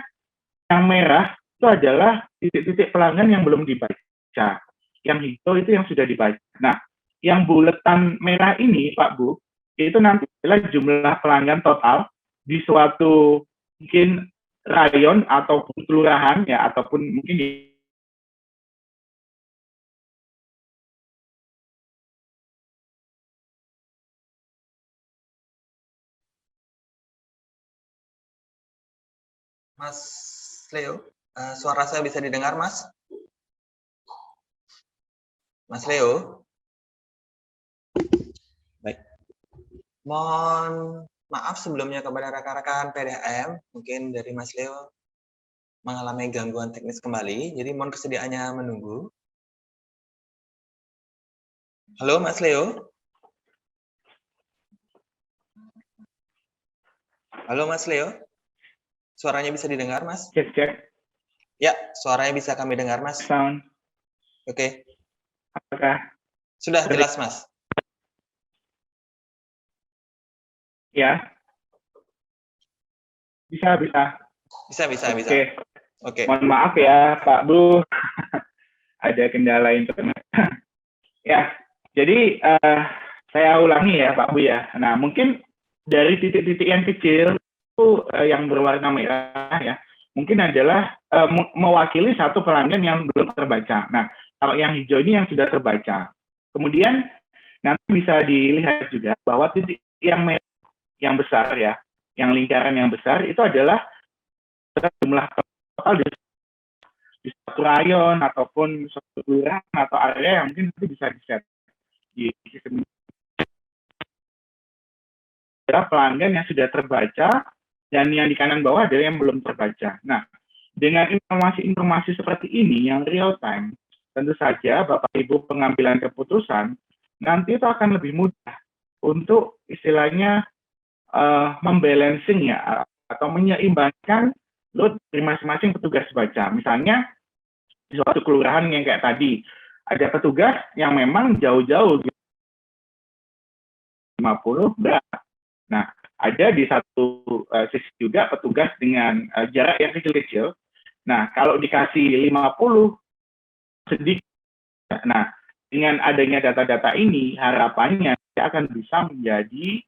S2: yang merah itu adalah titik-titik pelanggan yang belum dibaca. Yang hijau itu yang sudah dibaca. Nah, yang buletan merah ini, Pak Bu, itu nanti adalah jumlah pelanggan total di suatu mungkin rayon ataupun kelurahan ya, ataupun mungkin di
S1: Mas Leo, suara saya bisa didengar, Mas? Mas Leo? Baik. Mohon maaf sebelumnya kepada rekan-rekan PDAM, mungkin dari Mas Leo mengalami gangguan teknis kembali, jadi mohon kesediaannya menunggu. Halo, Mas Leo? Halo, Mas Leo? Suaranya bisa didengar, Mas?
S2: cek.
S1: Ya, suaranya bisa kami dengar, Mas.
S2: Sound.
S1: Oke.
S2: Apakah
S1: sudah jelas, Mas?
S2: Ya. Bisa.
S1: Oke.
S2: Mohon maaf ya, Pak Bu. Ada kendala internet. Ya, jadi saya ulangi ya, Pak Bu ya. Nah, mungkin dari titik-titik yang kecil itu yang berwarna merah ya, mungkin adalah mewakili satu pelanggan yang belum terbaca. Nah, kalau yang hijau ini yang sudah terbaca. Kemudian nanti bisa dilihat juga bahwa titik yang merah, yang besar ya, yang lingkaran yang besar itu adalah jumlah total di satu rayon ataupun suatu kelurahan atau area yang mungkin nanti bisa di-set di sistem pelanggan yang sudah terbaca dan yang di kanan bawah adalah yang belum terbaca. Nah, dengan informasi-informasi seperti ini yang real time, tentu saja Bapak Ibu pengambilan keputusan nanti itu akan lebih mudah untuk istilahnya membalancing ya atau menyeimbangkan load dari masing-masing petugas baca. Misalnya di suatu kelurahan yang kayak tadi ada petugas yang memang jauh-jauh 50 berat. Nah, ada di satu sisi juga petugas dengan jarak yang kecil-kecil. Nah, kalau dikasih 50 sedikit. Nah, dengan adanya data-data ini, harapannya akan bisa menjadi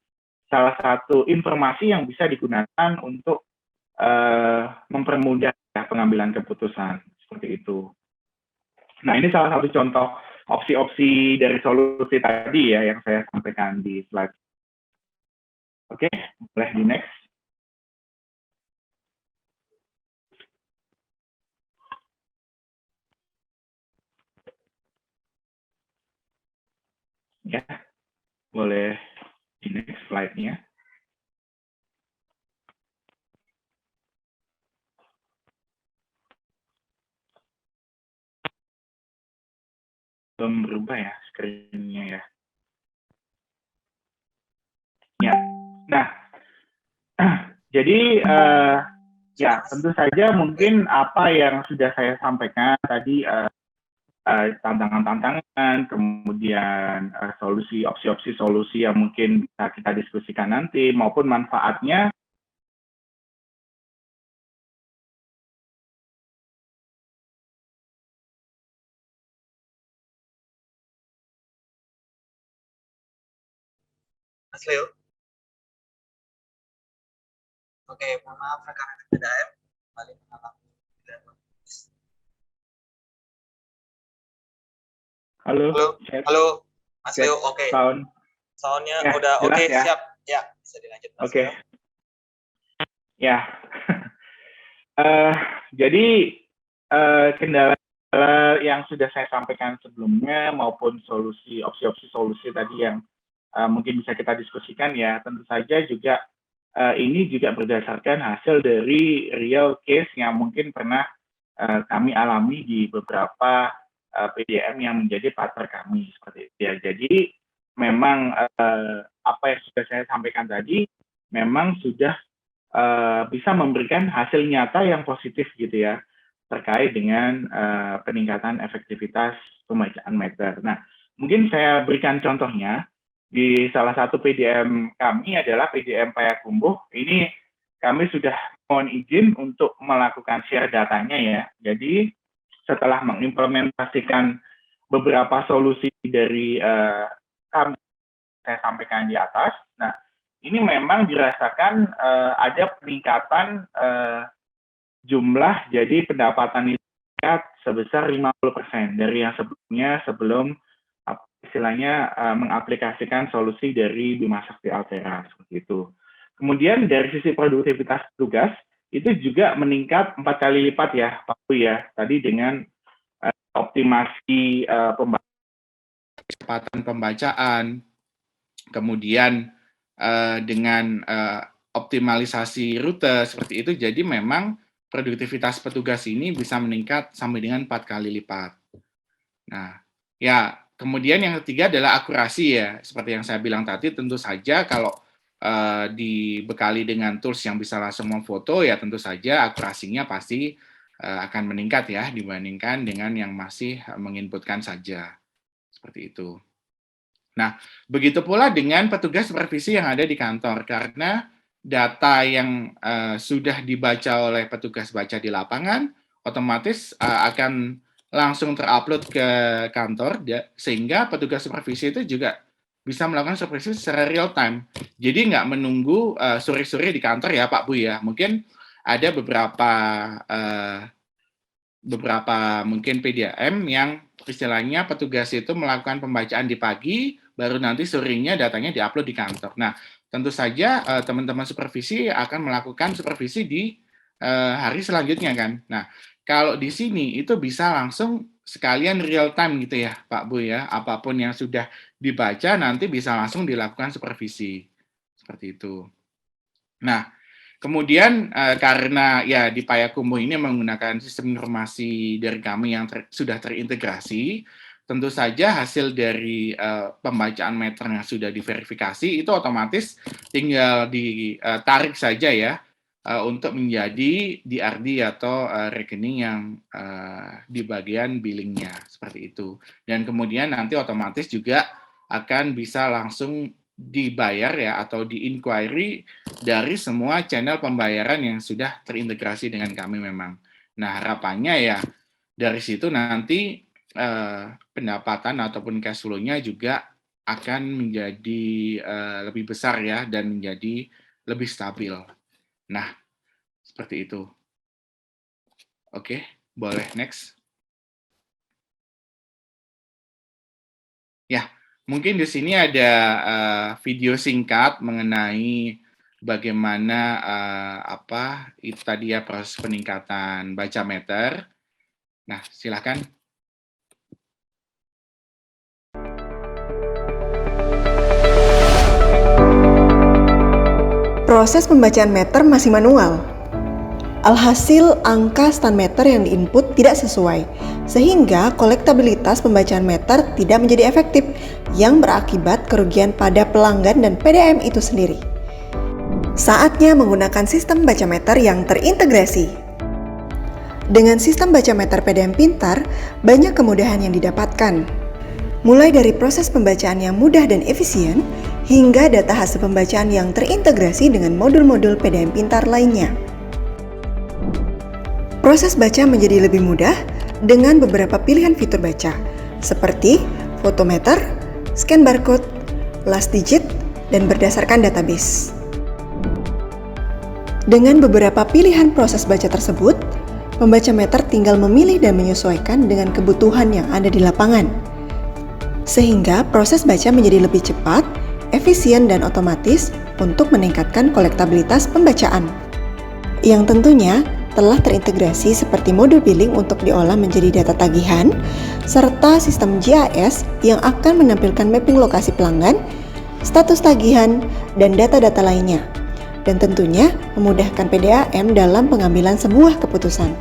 S2: salah satu informasi yang bisa digunakan untuk mempermudah ya, pengambilan keputusan seperti itu. Nah, ini salah satu contoh opsi-opsi dari solusi tadi ya yang saya sampaikan di slide. Oke, boleh di next. Ya, boleh di next slide-nya. Belum berubah ya screen-nya ya. Ya, nah, jadi ya tentu saja mungkin apa yang sudah saya sampaikan tadi tantangan-tantangan, kemudian solusi, opsi-opsi solusi yang mungkin bisa kita diskusikan nanti, maupun manfaatnya.
S1: Mas Leo. Oke, mohon maaf rekan-rekan PDAM kembali mengalami.
S2: Halo,
S1: halo, Mas Leo. Oke. Soundnya
S2: ya,
S1: udah oke,
S2: ya.
S1: siap. Ya, bisa dilanjut Mas
S2: Oke.
S1: Leo.
S2: Ya. Jadi kendala yang sudah saya sampaikan sebelumnya maupun solusi, opsi-opsi solusi tadi yang mungkin bisa kita diskusikan ya, tentu saja juga ini juga berdasarkan hasil dari real case yang mungkin pernah kami alami di beberapa PDM yang menjadi partner kami seperti itu ya. Jadi memang apa yang sudah saya sampaikan tadi memang sudah bisa memberikan hasil nyata yang positif gitu ya terkait dengan peningkatan efektivitas pembacaan meter. Nah, mungkin saya berikan contohnya di salah satu PDM kami adalah PDM Payakumbuh. Ini kami sudah mohon izin untuk melakukan share datanya ya. Jadi setelah mengimplementasikan beberapa solusi dari kami saya sampaikan di atas, nah ini memang dirasakan ada peningkatan jumlah, jadi pendapatan itu meningkat sebesar 50% dari yang sebelumnya sebelum istilahnya mengaplikasikan solusi dari Bima Sakti Altera seperti itu. Kemudian dari sisi produktivitas tugas itu juga meningkat 4 kali lipat ya Pak Bu ya, tadi dengan optimasi kecepatan pembacaan, kemudian dengan optimalisasi rute seperti itu, jadi memang produktivitas petugas ini bisa meningkat sampai dengan 4 kali lipat. Nah, ya kemudian yang ketiga adalah akurasi ya, seperti yang saya bilang tadi, tentu saja kalau dibekali dengan tools yang bisa langsung memfoto, ya tentu saja akurasinya pasti akan meningkat ya, dibandingkan dengan yang masih menginputkan saja, seperti itu. Nah, begitu pula dengan petugas supervisi yang ada di kantor, karena data yang sudah dibaca oleh petugas baca di lapangan, otomatis akan langsung terupload ke kantor, sehingga petugas supervisi itu juga bisa melakukan supervisi secara real time. Jadi nggak menunggu sore-sore di kantor ya Pak Bu ya. Mungkin ada beberapa mungkin PDAM yang istilahnya petugas itu melakukan pembacaan di pagi, baru nanti sorenya datanya diupload di kantor. Nah, tentu saja teman-teman supervisi akan melakukan supervisi di hari selanjutnya kan. Nah, kalau di sini itu bisa langsung sekalian real time gitu ya Pak Bu ya, apapun yang sudah dibaca nanti bisa langsung dilakukan supervisi. Seperti itu. Nah, kemudian karena ya di Payakumbuh ini menggunakan sistem informasi dari kami yang sudah terintegrasi, tentu saja hasil dari pembacaan meter yang sudah diverifikasi itu otomatis tinggal ditarik saja ya untuk menjadi DRD atau rekening yang di bagian billingnya seperti itu. Dan kemudian nanti otomatis juga akan bisa langsung dibayar ya atau di-inquiry dari semua channel pembayaran yang sudah terintegrasi dengan kami memang. Nah, harapannya ya dari situ nanti pendapatan ataupun cash flow-nya juga akan menjadi lebih besar ya dan menjadi lebih stabil. Nah, Seperti itu. Oke, boleh next. Ya, mungkin di sini ada video singkat mengenai bagaimana itu tadi ya proses peningkatan baca meter. Nah, silakan.
S4: Proses pembacaan meter masih manual. Alhasil, angka stand meter yang diinput tidak sesuai, sehingga kolektabilitas pembacaan meter tidak menjadi efektif, yang berakibat kerugian pada pelanggan dan PDAM itu sendiri. Saatnya menggunakan sistem baca meter yang terintegrasi. Dengan sistem baca meter PDAM pintar, banyak kemudahan yang didapatkan. Mulai dari proses pembacaan yang mudah dan efisien, hingga data hasil pembacaan yang terintegrasi dengan modul-modul PDAM pintar lainnya. Proses baca menjadi lebih mudah dengan beberapa pilihan fitur baca, seperti fotometer, scan barcode, last digit, dan berdasarkan database. Dengan beberapa pilihan proses baca tersebut, pembaca meter tinggal memilih dan menyesuaikan dengan kebutuhan yang ada di lapangan. Sehingga proses baca menjadi lebih cepat, efisien, dan otomatis untuk meningkatkan kolektabilitas pembacaan. Yang tentunya telah terintegrasi seperti modul billing untuk diolah menjadi data tagihan, serta sistem GIS yang akan menampilkan mapping lokasi pelanggan, status tagihan, dan data-data lainnya. Dan tentunya memudahkan PDAM dalam pengambilan sebuah keputusan.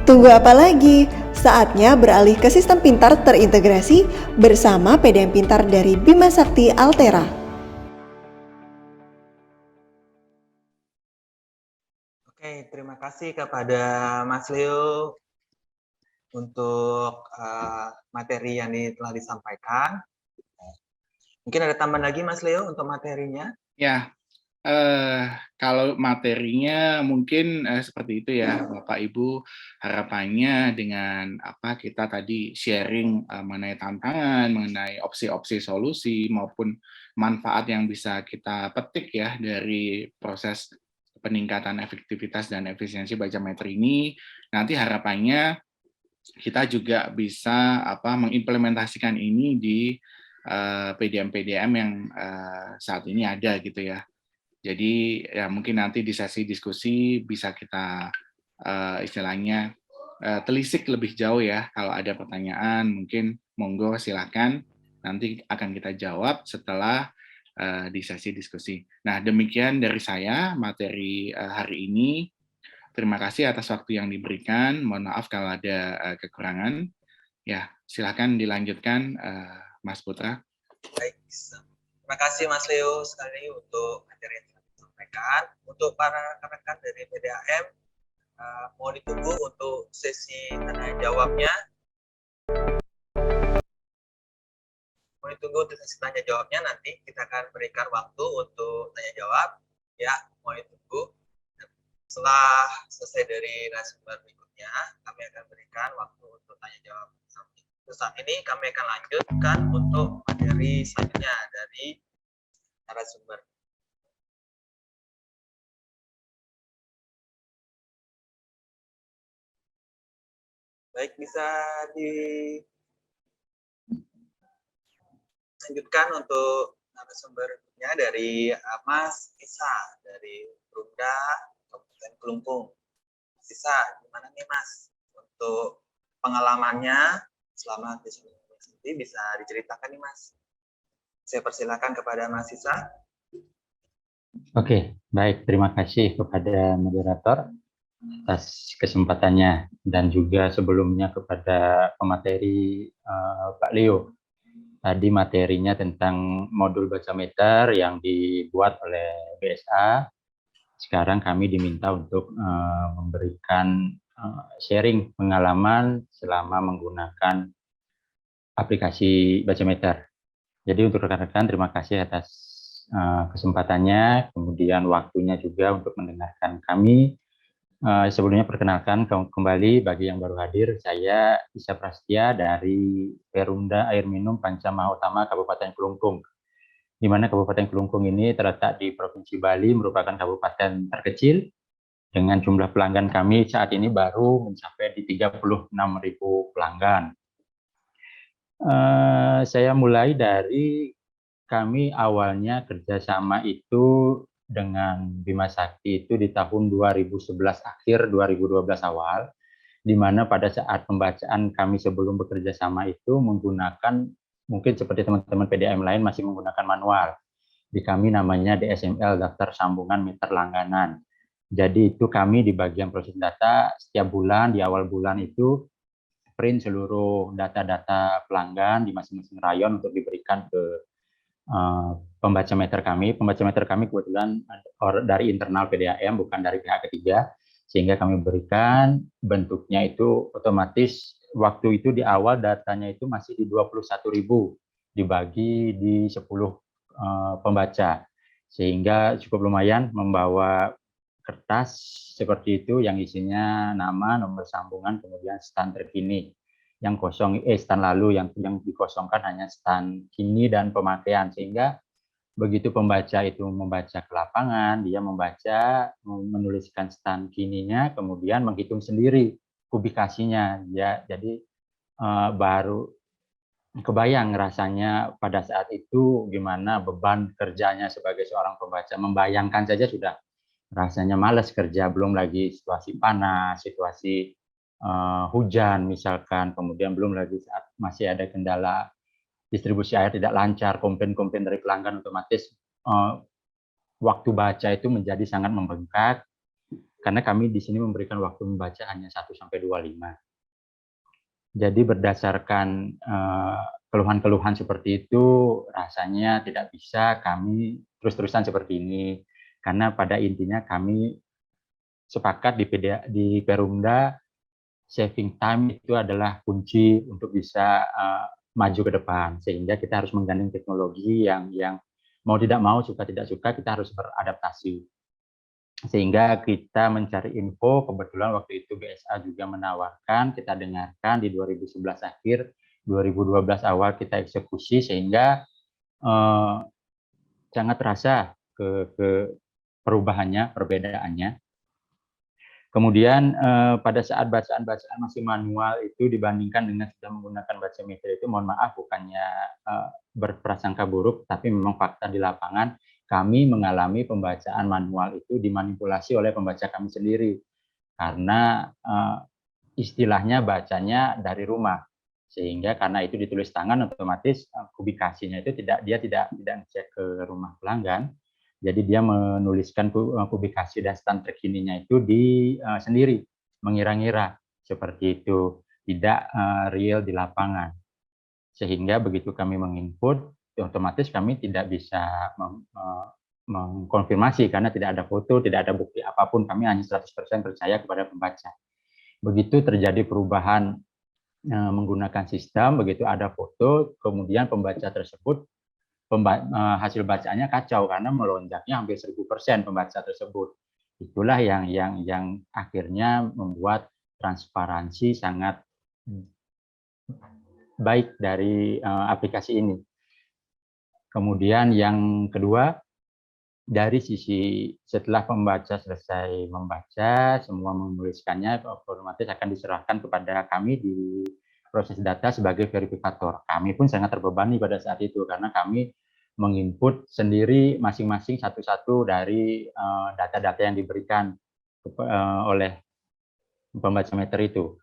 S4: Tunggu apa lagi? Saatnya beralih ke sistem pintar terintegrasi bersama PDAM pintar dari Bima Sakti Altera.
S1: Oke, terima kasih kepada Mas Leo untuk materi yang telah disampaikan. Mungkin ada tambahan lagi Mas Leo untuk materinya?
S2: Ya, kalau materinya mungkin seperti itu ya, Bapak Ibu. Harapannya dengan kita tadi sharing mengenai tantangan, mengenai opsi-opsi solusi maupun manfaat yang bisa kita petik ya dari proses peningkatan efektivitas dan efisiensi baca meter ini, nanti harapannya kita juga bisa mengimplementasikan ini di PDAM-PDAM yang saat ini ada gitu ya. Jadi ya mungkin nanti di sesi diskusi bisa kita istilahnya telisik lebih jauh ya. Kalau ada pertanyaan mungkin monggo silakan, nanti akan kita jawab setelah di sesi diskusi. Nah, demikian dari saya materi hari ini. Terima kasih atas waktu yang diberikan. Mohon maaf kalau ada kekurangan. Ya, silakan dilanjutkan, Mas Putra.
S1: Baik, terima kasih Mas Leo sekali untuk materi yang telah disampaikan. Untuk para rekan-rekan dari PDAM, mohon ditunggu untuk sesi tanya jawabnya. Ditunggu untuk sesi tanya jawabnya, nanti kita akan berikan waktu untuk tanya jawab. Ya, mohon ditunggu. Setelah selesai dari narasumber berikutnya, kami akan berikan waktu untuk tanya jawab. Untuk saat ini kami akan lanjutkan untuk materi selanjutnya dari narasumber. Baik, bisa dilanjutkan untuk narasumbernya dari Mas Isa dari Perumda Kabupaten Kelungkung. Mas Isa, gimana nih Mas untuk pengalamannya selama di sini, bisa diceritakan nih Mas? Saya persilakan kepada Mas Isa.
S3: Oke, baik. Terima kasih kepada moderator atas kesempatannya dan juga sebelumnya kepada pemateri Pak Leo. Tadi materinya tentang modul baca meter yang dibuat oleh BSA. Sekarang kami diminta untuk memberikan sharing pengalaman selama menggunakan aplikasi baca meter. Jadi untuk rekan-rekan terima kasih atas kesempatannya, kemudian waktunya juga untuk mendengarkan kami. Sebelumnya perkenalkan kembali bagi yang baru hadir, saya Isa Prastia dari Perumda Air Minum Panca Mahutama Kabupaten Kelungkung. di mana Kabupaten Kelungkung ini terletak di Provinsi Bali, merupakan kabupaten terkecil dengan jumlah pelanggan kami saat ini baru mencapai di 36.000 pelanggan. Saya mulai dari kami awalnya kerjasama itu dengan Bima Sakti itu di tahun 2011 akhir, 2012 awal, di mana pada saat pembacaan kami sebelum bekerja sama itu menggunakan, mungkin seperti teman-teman PDAM lain masih menggunakan manual. Di kami namanya DSML, daftar sambungan meter langganan. Jadi itu kami di bagian proses data setiap bulan, di awal bulan itu print seluruh data-data pelanggan di masing-masing rayon untuk diberikan ke pembaca meter kami. Pembaca meter kami kebetulan dari internal PDAM, bukan dari pihak ketiga, sehingga kami berikan bentuknya itu otomatis. Waktu itu di awal datanya itu masih di 21.000 dibagi di 10 pembaca, sehingga cukup lumayan membawa kertas seperti itu yang isinya nama, nomor sambungan, kemudian stan terkini. Yang kosong, stan lalu yang dikosongkan hanya stan kini dan pemakaian, sehingga begitu pembaca itu membaca ke lapangan, dia membaca, menuliskan stan kininya, kemudian menghitung sendiri kubikasinya. Ya, jadi baru kebayang rasanya pada saat itu gimana beban kerjanya sebagai seorang pembaca. Membayangkan saja sudah rasanya malas kerja, belum lagi situasi panas, situasi hujan misalkan, kemudian belum lagi saat masih ada kendala distribusi air tidak lancar, komplain-komplain dari pelanggan, otomatis waktu baca itu menjadi sangat membengkak, karena kami di sini memberikan waktu membaca hanya 1-25. Jadi berdasarkan keluhan-keluhan seperti itu, rasanya tidak bisa kami terus-terusan seperti ini. Karena pada intinya kami sepakat di Perumda, saving time itu adalah kunci untuk bisa maju ke depan. Sehingga kita harus menggandeng teknologi yang mau tidak mau, suka tidak suka, kita harus beradaptasi. Sehingga kita mencari info, kebetulan waktu itu BSA juga menawarkan, kita dengarkan di 2011 akhir, 2012 awal kita eksekusi, sehingga sangat terasa ke perubahannya, perbedaannya. Kemudian pada saat bacaan-bacaan masih manual itu dibandingkan dengan sudah menggunakan baca meter itu, mohon maaf bukannya berprasangka buruk, tapi memang fakta di lapangan kami mengalami pembacaan manual itu dimanipulasi oleh pembaca kami sendiri, karena istilahnya bacanya dari rumah, sehingga karena itu ditulis tangan, otomatis kubikasinya itu dia tidak ngecek ke rumah pelanggan, jadi dia menuliskan publikasi dan stan terkininya itu sendiri, mengira-ngira seperti itu, tidak real di lapangan. Sehingga begitu kami menginput, otomatis kami tidak bisa mengkonfirmasi karena tidak ada foto, tidak ada bukti apapun, kami hanya 100% percaya kepada pembaca. Begitu terjadi perubahan menggunakan sistem, begitu ada foto, kemudian pembaca tersebut hasil bacaannya kacau karena melonjaknya hampir 1000% pembaca tersebut. Itulah yang akhirnya membuat transparansi sangat baik dari aplikasi ini. Kemudian yang kedua, dari sisi setelah pembaca selesai membaca, semua menuliskannya, otomatis akan diserahkan kepada kami di proses data sebagai verifikator. Kami pun sangat terbebani pada saat itu karena kami menginput sendiri masing-masing satu-satu dari data-data yang diberikan oleh pembaca meter itu.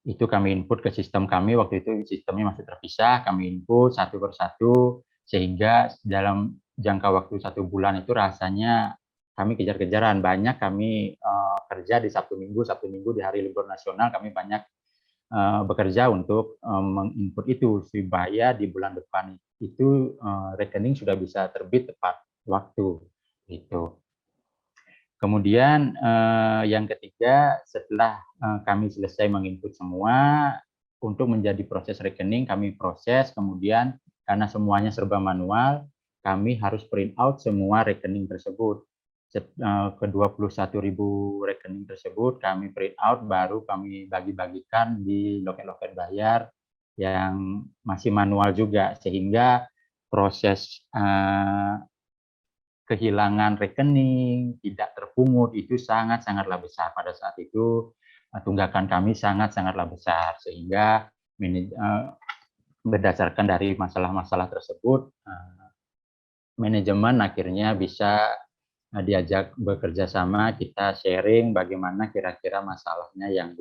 S3: Itu kami input ke sistem kami, waktu itu sistemnya masih terpisah, kami input satu persatu, sehingga dalam jangka waktu 1 bulan itu rasanya kami kejar-kejaran. Banyak kami kerja di Sabtu Minggu di hari libur nasional, kami banyak bekerja untuk menginput itu supaya di bulan depan itu rekening sudah bisa terbit tepat waktu itu. Kemudian yang ketiga, setelah kami selesai menginput semua, untuk menjadi proses rekening kami proses, kemudian karena semuanya serba manual, kami harus print out semua rekening tersebut. Ke 21.000 rekening tersebut kami print out, baru kami bagi-bagikan di loket-loket bayar yang masih manual juga, sehingga proses kehilangan rekening, tidak terpungut, itu sangat-sangatlah besar. Pada saat itu tunggakan kami sangat-sangatlah besar, sehingga berdasarkan dari masalah-masalah tersebut, manajemen akhirnya bisa diajak bekerja sama, kita sharing bagaimana kira-kira masalahnya yang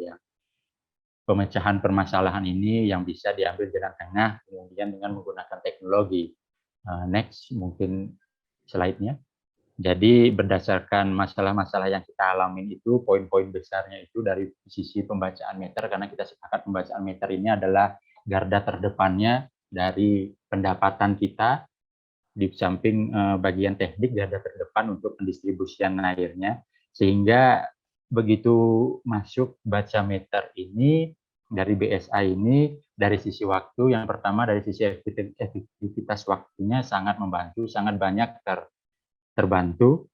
S3: pemecahan permasalahan ini yang bisa diambil jalan tengah, kemudian dengan menggunakan teknologi. Next, mungkin slide-nya. Jadi berdasarkan masalah-masalah yang kita alami itu, poin-poin besarnya itu dari sisi pembacaan meter, karena kita sepakat pembacaan meter ini adalah garda terdepannya dari pendapatan kita, di samping bagian teknik garda terdepan untuk pendistribusian airnya, sehingga begitu masuk baca meter ini dari BSA ini, dari sisi waktu, yang pertama dari sisi efektivitas waktunya sangat membantu, sangat banyak terbantu,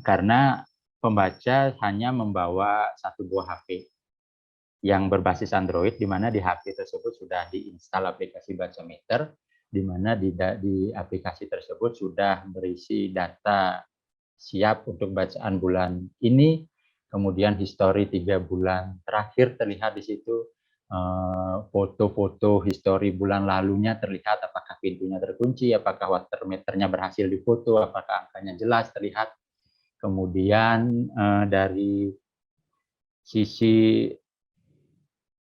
S3: karena pembaca hanya membawa satu buah HP yang berbasis Android, di mana di HP tersebut sudah diinstal aplikasi baca meter, di mana di aplikasi tersebut sudah berisi data siap untuk bacaan bulan ini, kemudian histori 3 bulan terakhir terlihat di situ, foto-foto histori bulan lalunya terlihat, apakah pintunya terkunci, apakah water meternya berhasil difoto, apakah angkanya jelas terlihat. Kemudian dari sisi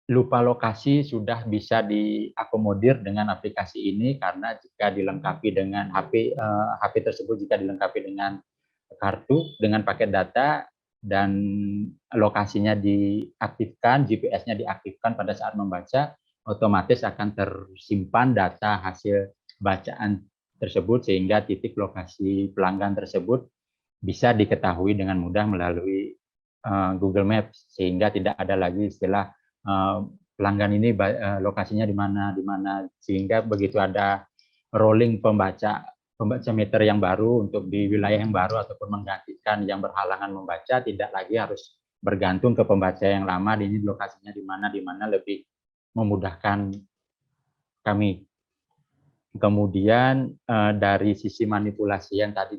S3: lupa lokasi sudah bisa diakomodir dengan aplikasi ini, karena jika dilengkapi dengan HP tersebut jika dilengkapi dengan kartu dengan paket data dan lokasinya diaktifkan, GPS-nya diaktifkan pada saat membaca, otomatis akan tersimpan data hasil bacaan tersebut, sehingga titik lokasi pelanggan tersebut bisa diketahui dengan mudah melalui Google Maps, sehingga tidak ada lagi istilah pelanggan ini lokasinya di mana, sehingga begitu ada rolling pembaca meter yang baru untuk di wilayah yang baru ataupun menggantikan yang berhalangan membaca, tidak lagi harus bergantung ke pembaca yang lama, ini lokasinya di mana, lebih memudahkan kami. Kemudian dari sisi manipulasi yang tadi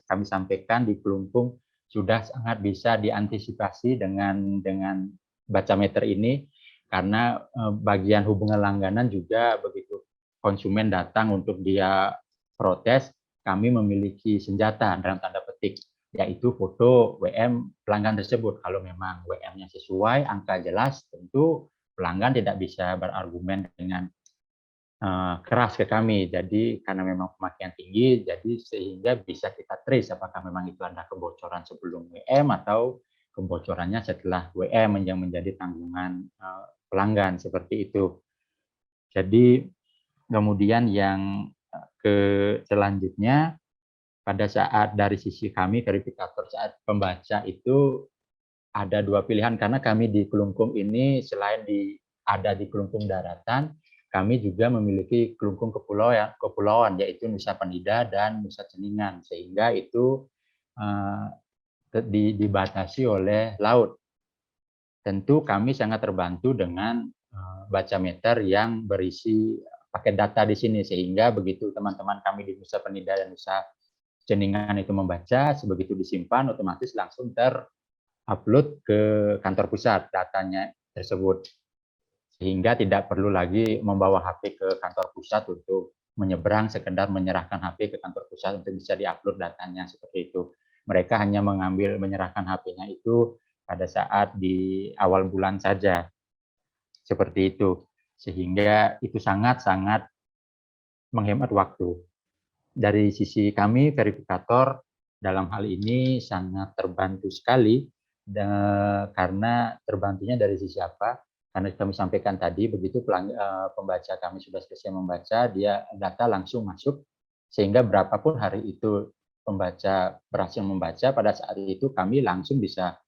S3: kami sampaikan di Kelungkung, sudah sangat bisa diantisipasi dengan baca meter ini, karena bagian hubungan langganan juga begitu konsumen datang untuk dia protes, kami memiliki senjata dalam tanda petik, yaitu foto WM pelanggan tersebut. Kalau memang WM-nya sesuai, angka jelas, tentu pelanggan tidak bisa berargumen dengan keras ke kami. Jadi karena memang pemakaian tinggi, jadi sehingga bisa kita trace apakah memang itu ada kebocoran sebelum WM atau kebocorannya setelah WM yang menjadi tanggungan pelanggan, seperti itu. Jadi kemudian yang selanjutnya, pada saat dari sisi kami verifikator saat pembaca itu ada dua pilihan, karena kami di Kelungkung ini selain ada di Kelungkung daratan, kami juga memiliki kelungkung kepulauan, yaitu Nusa Penida dan Nusa Ceningan, sehingga itu dibatasi oleh laut. Tentu kami sangat terbantu dengan baca meter yang berisi paket data di sini, sehingga begitu teman-teman kami di Nusa Penida dan Nusa Ceningan itu membaca, sebegitu disimpan otomatis langsung terupload ke kantor pusat datanya tersebut, sehingga tidak perlu lagi membawa HP ke kantor pusat untuk menyeberang, sekedar menyerahkan HP ke kantor pusat untuk bisa diupload datanya, seperti itu. Mereka hanya menyerahkan HP-nya itu pada saat di awal bulan saja, seperti itu, sehingga itu sangat-sangat menghemat waktu. Dari sisi kami verifikator dalam hal ini sangat terbantu sekali, karena terbantunya dari sisi apa? Karena kami sampaikan tadi, begitu pembaca kami sudah selesai membaca, dia data langsung masuk, sehingga berapapun hari itu pembaca berhasil membaca, pada saat itu kami langsung bisa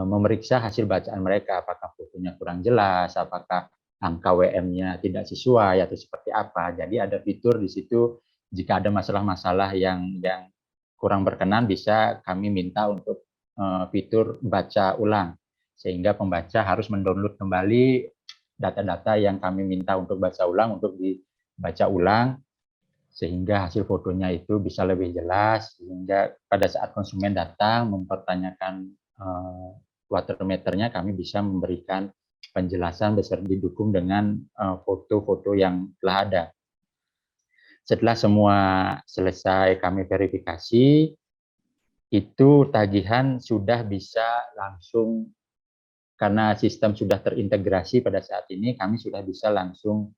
S3: memeriksa hasil bacaan mereka, apakah fotonya kurang jelas, apakah angka WM-nya tidak sesuai, atau seperti apa. Jadi ada fitur di situ, jika ada masalah-masalah yang kurang berkenan, bisa kami minta untuk fitur baca ulang, sehingga pembaca harus mendownload kembali data-data yang kami minta untuk baca ulang untuk baca ulang, sehingga hasil fotonya itu bisa lebih jelas, sehingga pada saat konsumen datang mempertanyakan water meternya, kami bisa memberikan penjelasan beserta didukung dengan foto-foto yang telah ada. Setelah semua selesai kami verifikasi, itu tagihan sudah bisa langsung, karena sistem sudah terintegrasi pada saat ini, kami sudah bisa langsung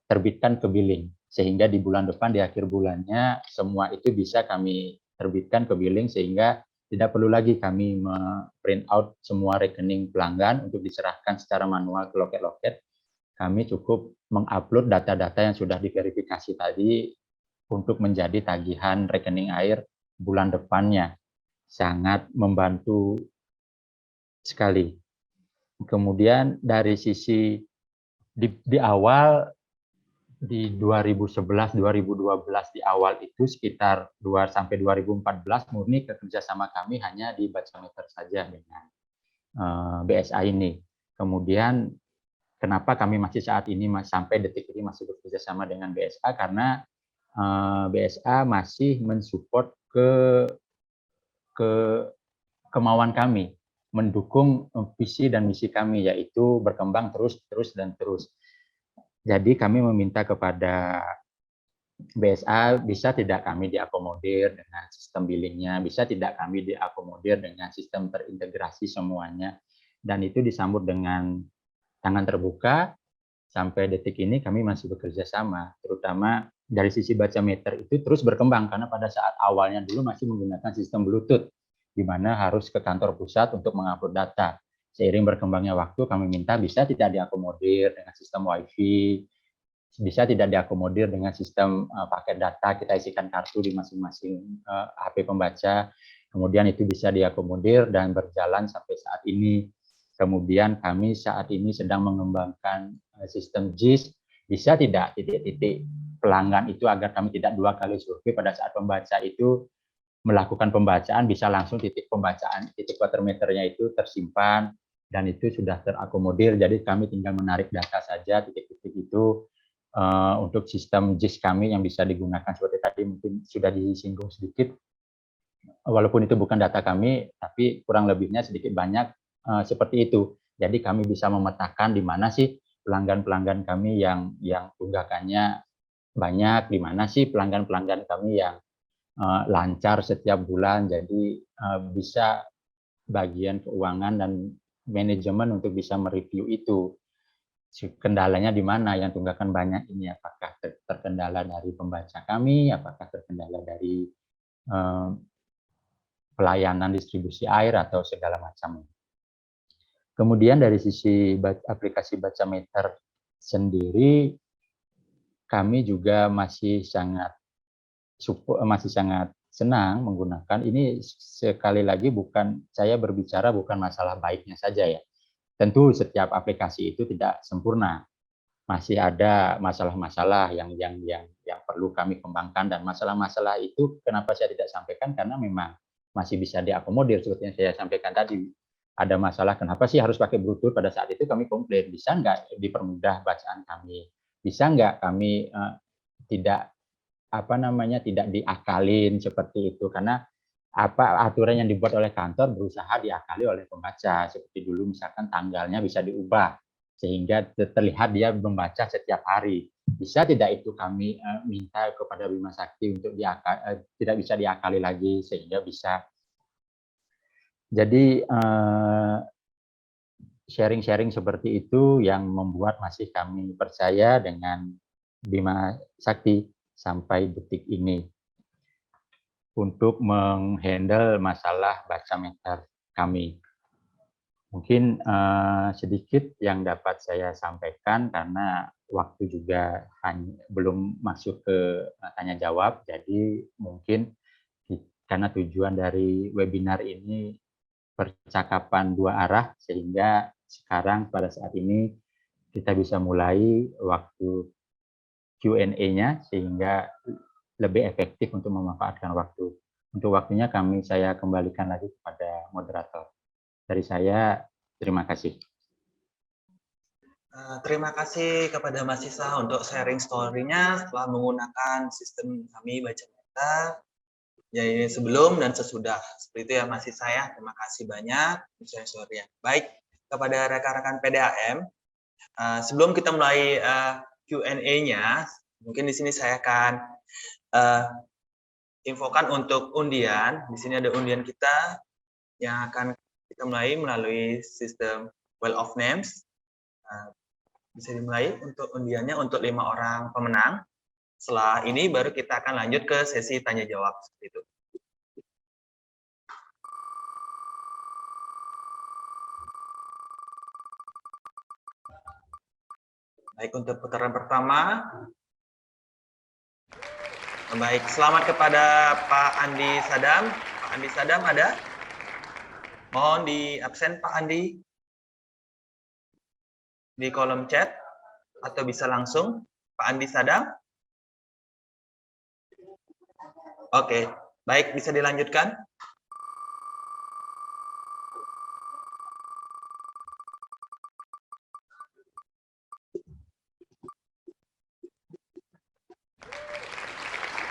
S3: terbitkan ke billing. Sehingga di bulan depan, di akhir bulannya, semua itu bisa kami terbitkan ke billing, sehingga tidak perlu lagi kami print out semua rekening pelanggan untuk diserahkan secara manual ke loket-loket. Kami cukup mengupload data-data yang sudah diverifikasi tadi untuk menjadi tagihan rekening air bulan depannya. Sangat membantu sekali. Kemudian dari sisi di awal, di 2011-2012 di awal itu sekitar 2 sampai 2014 murni kerjasama kami hanya di Bacameter saja dengan BSA ini. Kemudian kenapa kami masih saat ini sampai detik ini masih bekerja sama dengan BSA, karena BSA masih mensupport ke kemauan kami, mendukung visi dan misi kami, yaitu berkembang terus. Jadi kami meminta kepada BSA, bisa tidak kami diakomodir dengan sistem billingnya, bisa tidak kami diakomodir dengan sistem terintegrasi semuanya, dan itu disambut dengan tangan terbuka. Sampai detik ini kami masih bekerja sama, terutama dari sisi Bacameter itu terus berkembang, karena pada saat awalnya dulu masih menggunakan sistem Bluetooth, di mana harus ke kantor pusat untuk mengupload data. Seiring berkembangnya waktu, kami minta bisa tidak diakomodir dengan sistem WiFi, bisa tidak diakomodir dengan sistem paket data, kita isikan kartu di masing-masing HP pembaca, kemudian itu bisa diakomodir dan berjalan sampai saat ini. Kemudian kami saat ini sedang mengembangkan sistem JIS, bisa tidak titik-titik pelanggan itu agar kami tidak 2 kali survei pada saat pembaca itu melakukan pembacaan, bisa langsung titik pembacaan, titik water meternya itu tersimpan, dan itu sudah terakomodir, jadi kami tinggal menarik data saja titik-titik itu. Untuk sistem JIS kami yang bisa digunakan seperti tadi mungkin sudah disinggung sedikit, walaupun itu bukan data kami, tapi kurang lebihnya sedikit banyak seperti itu. Jadi kami bisa memetakan di mana sih pelanggan-pelanggan kami yang tunggakannya banyak, di mana sih pelanggan-pelanggan kami yang lancar setiap bulan. Jadi bisa bagian keuangan dan manajemen untuk bisa mereview itu. Kendalanya di mana yang tunggakan banyak ini, apakah terkendala dari pembaca kami, apakah terkendala dari pelayanan distribusi air, atau segala macam. Kemudian dari sisi aplikasi Bacameter sendiri, kami juga masih sangat senang menggunakan ini. Sekali lagi, saya berbicara bukan masalah baiknya saja ya. Tentu setiap aplikasi itu tidak sempurna, masih ada masalah-masalah yang perlu kami kembangkan, dan masalah-masalah itu kenapa saya tidak sampaikan, karena memang masih bisa diakomodir. Seperti yang saya sampaikan tadi, ada masalah kenapa sih harus pakai Bluetooth, pada saat itu kami komplain, bisa nggak dipermudah bacaan kami, bisa nggak kami tidak diakalin seperti itu, karena aturan yang dibuat oleh kantor berusaha diakali oleh pembaca. Seperti dulu misalkan tanggalnya bisa diubah sehingga terlihat dia membaca setiap hari. Bisa tidak itu kami minta kepada Bima Sakti untuk tidak bisa diakali lagi, sehingga bisa. Jadi sharing-sharing seperti itu yang membuat masih kami percaya dengan Bima Sakti sampai detik ini untuk menghandle masalah Bacameter kami. Mungkin sedikit yang dapat saya sampaikan, karena waktu juga belum masuk ke tanya jawab, jadi mungkin karena tujuan dari webinar ini percakapan 2 arah, sehingga sekarang pada saat ini kita bisa mulai waktu Q&A-nya, sehingga lebih efektif untuk memanfaatkan waktu. Untuk waktunya saya kembalikan lagi kepada moderator. Dari saya, terima kasih.
S1: Terima kasih kepada mahasiswa untuk sharing story-nya setelah menggunakan sistem kami baca meter. Jadi sebelum dan sesudah. Seperti itu ya mahasiswa ya. Terima kasih banyak sharing story-nya. Baik, kepada rekan-rekan PDAM, sebelum kita mulai Q&A-nya, mungkin di sini saya akan infokan untuk undian. Di sini ada undian kita yang akan kita mulai melalui sistem Well of Names. Bisa dimulai untuk undiannya untuk 5 orang pemenang. Setelah ini baru kita akan lanjut ke sesi tanya jawab seperti itu. Baik, untuk putaran pertama. Baik, selamat kepada Pak Andi Sadam. Pak Andi Sadam ada? Mohon di absen Pak Andi di kolom chat atau bisa langsung Pak Andi Sadam. Oke, baik, bisa dilanjutkan.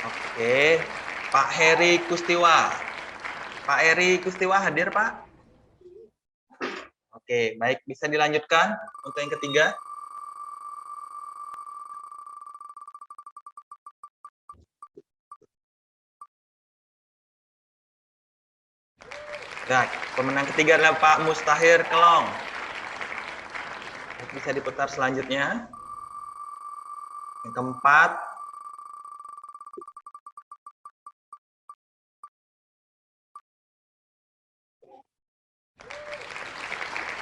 S1: Oke, Pak Heri Kustiwa. Pak Heri Kustiwa hadir, Pak? Oke, baik, bisa dilanjutkan untuk yang ketiga. Nah, pemenang ketiga adalah Pak Mustahir Kelong. Bisa diputar selanjutnya. Yang keempat,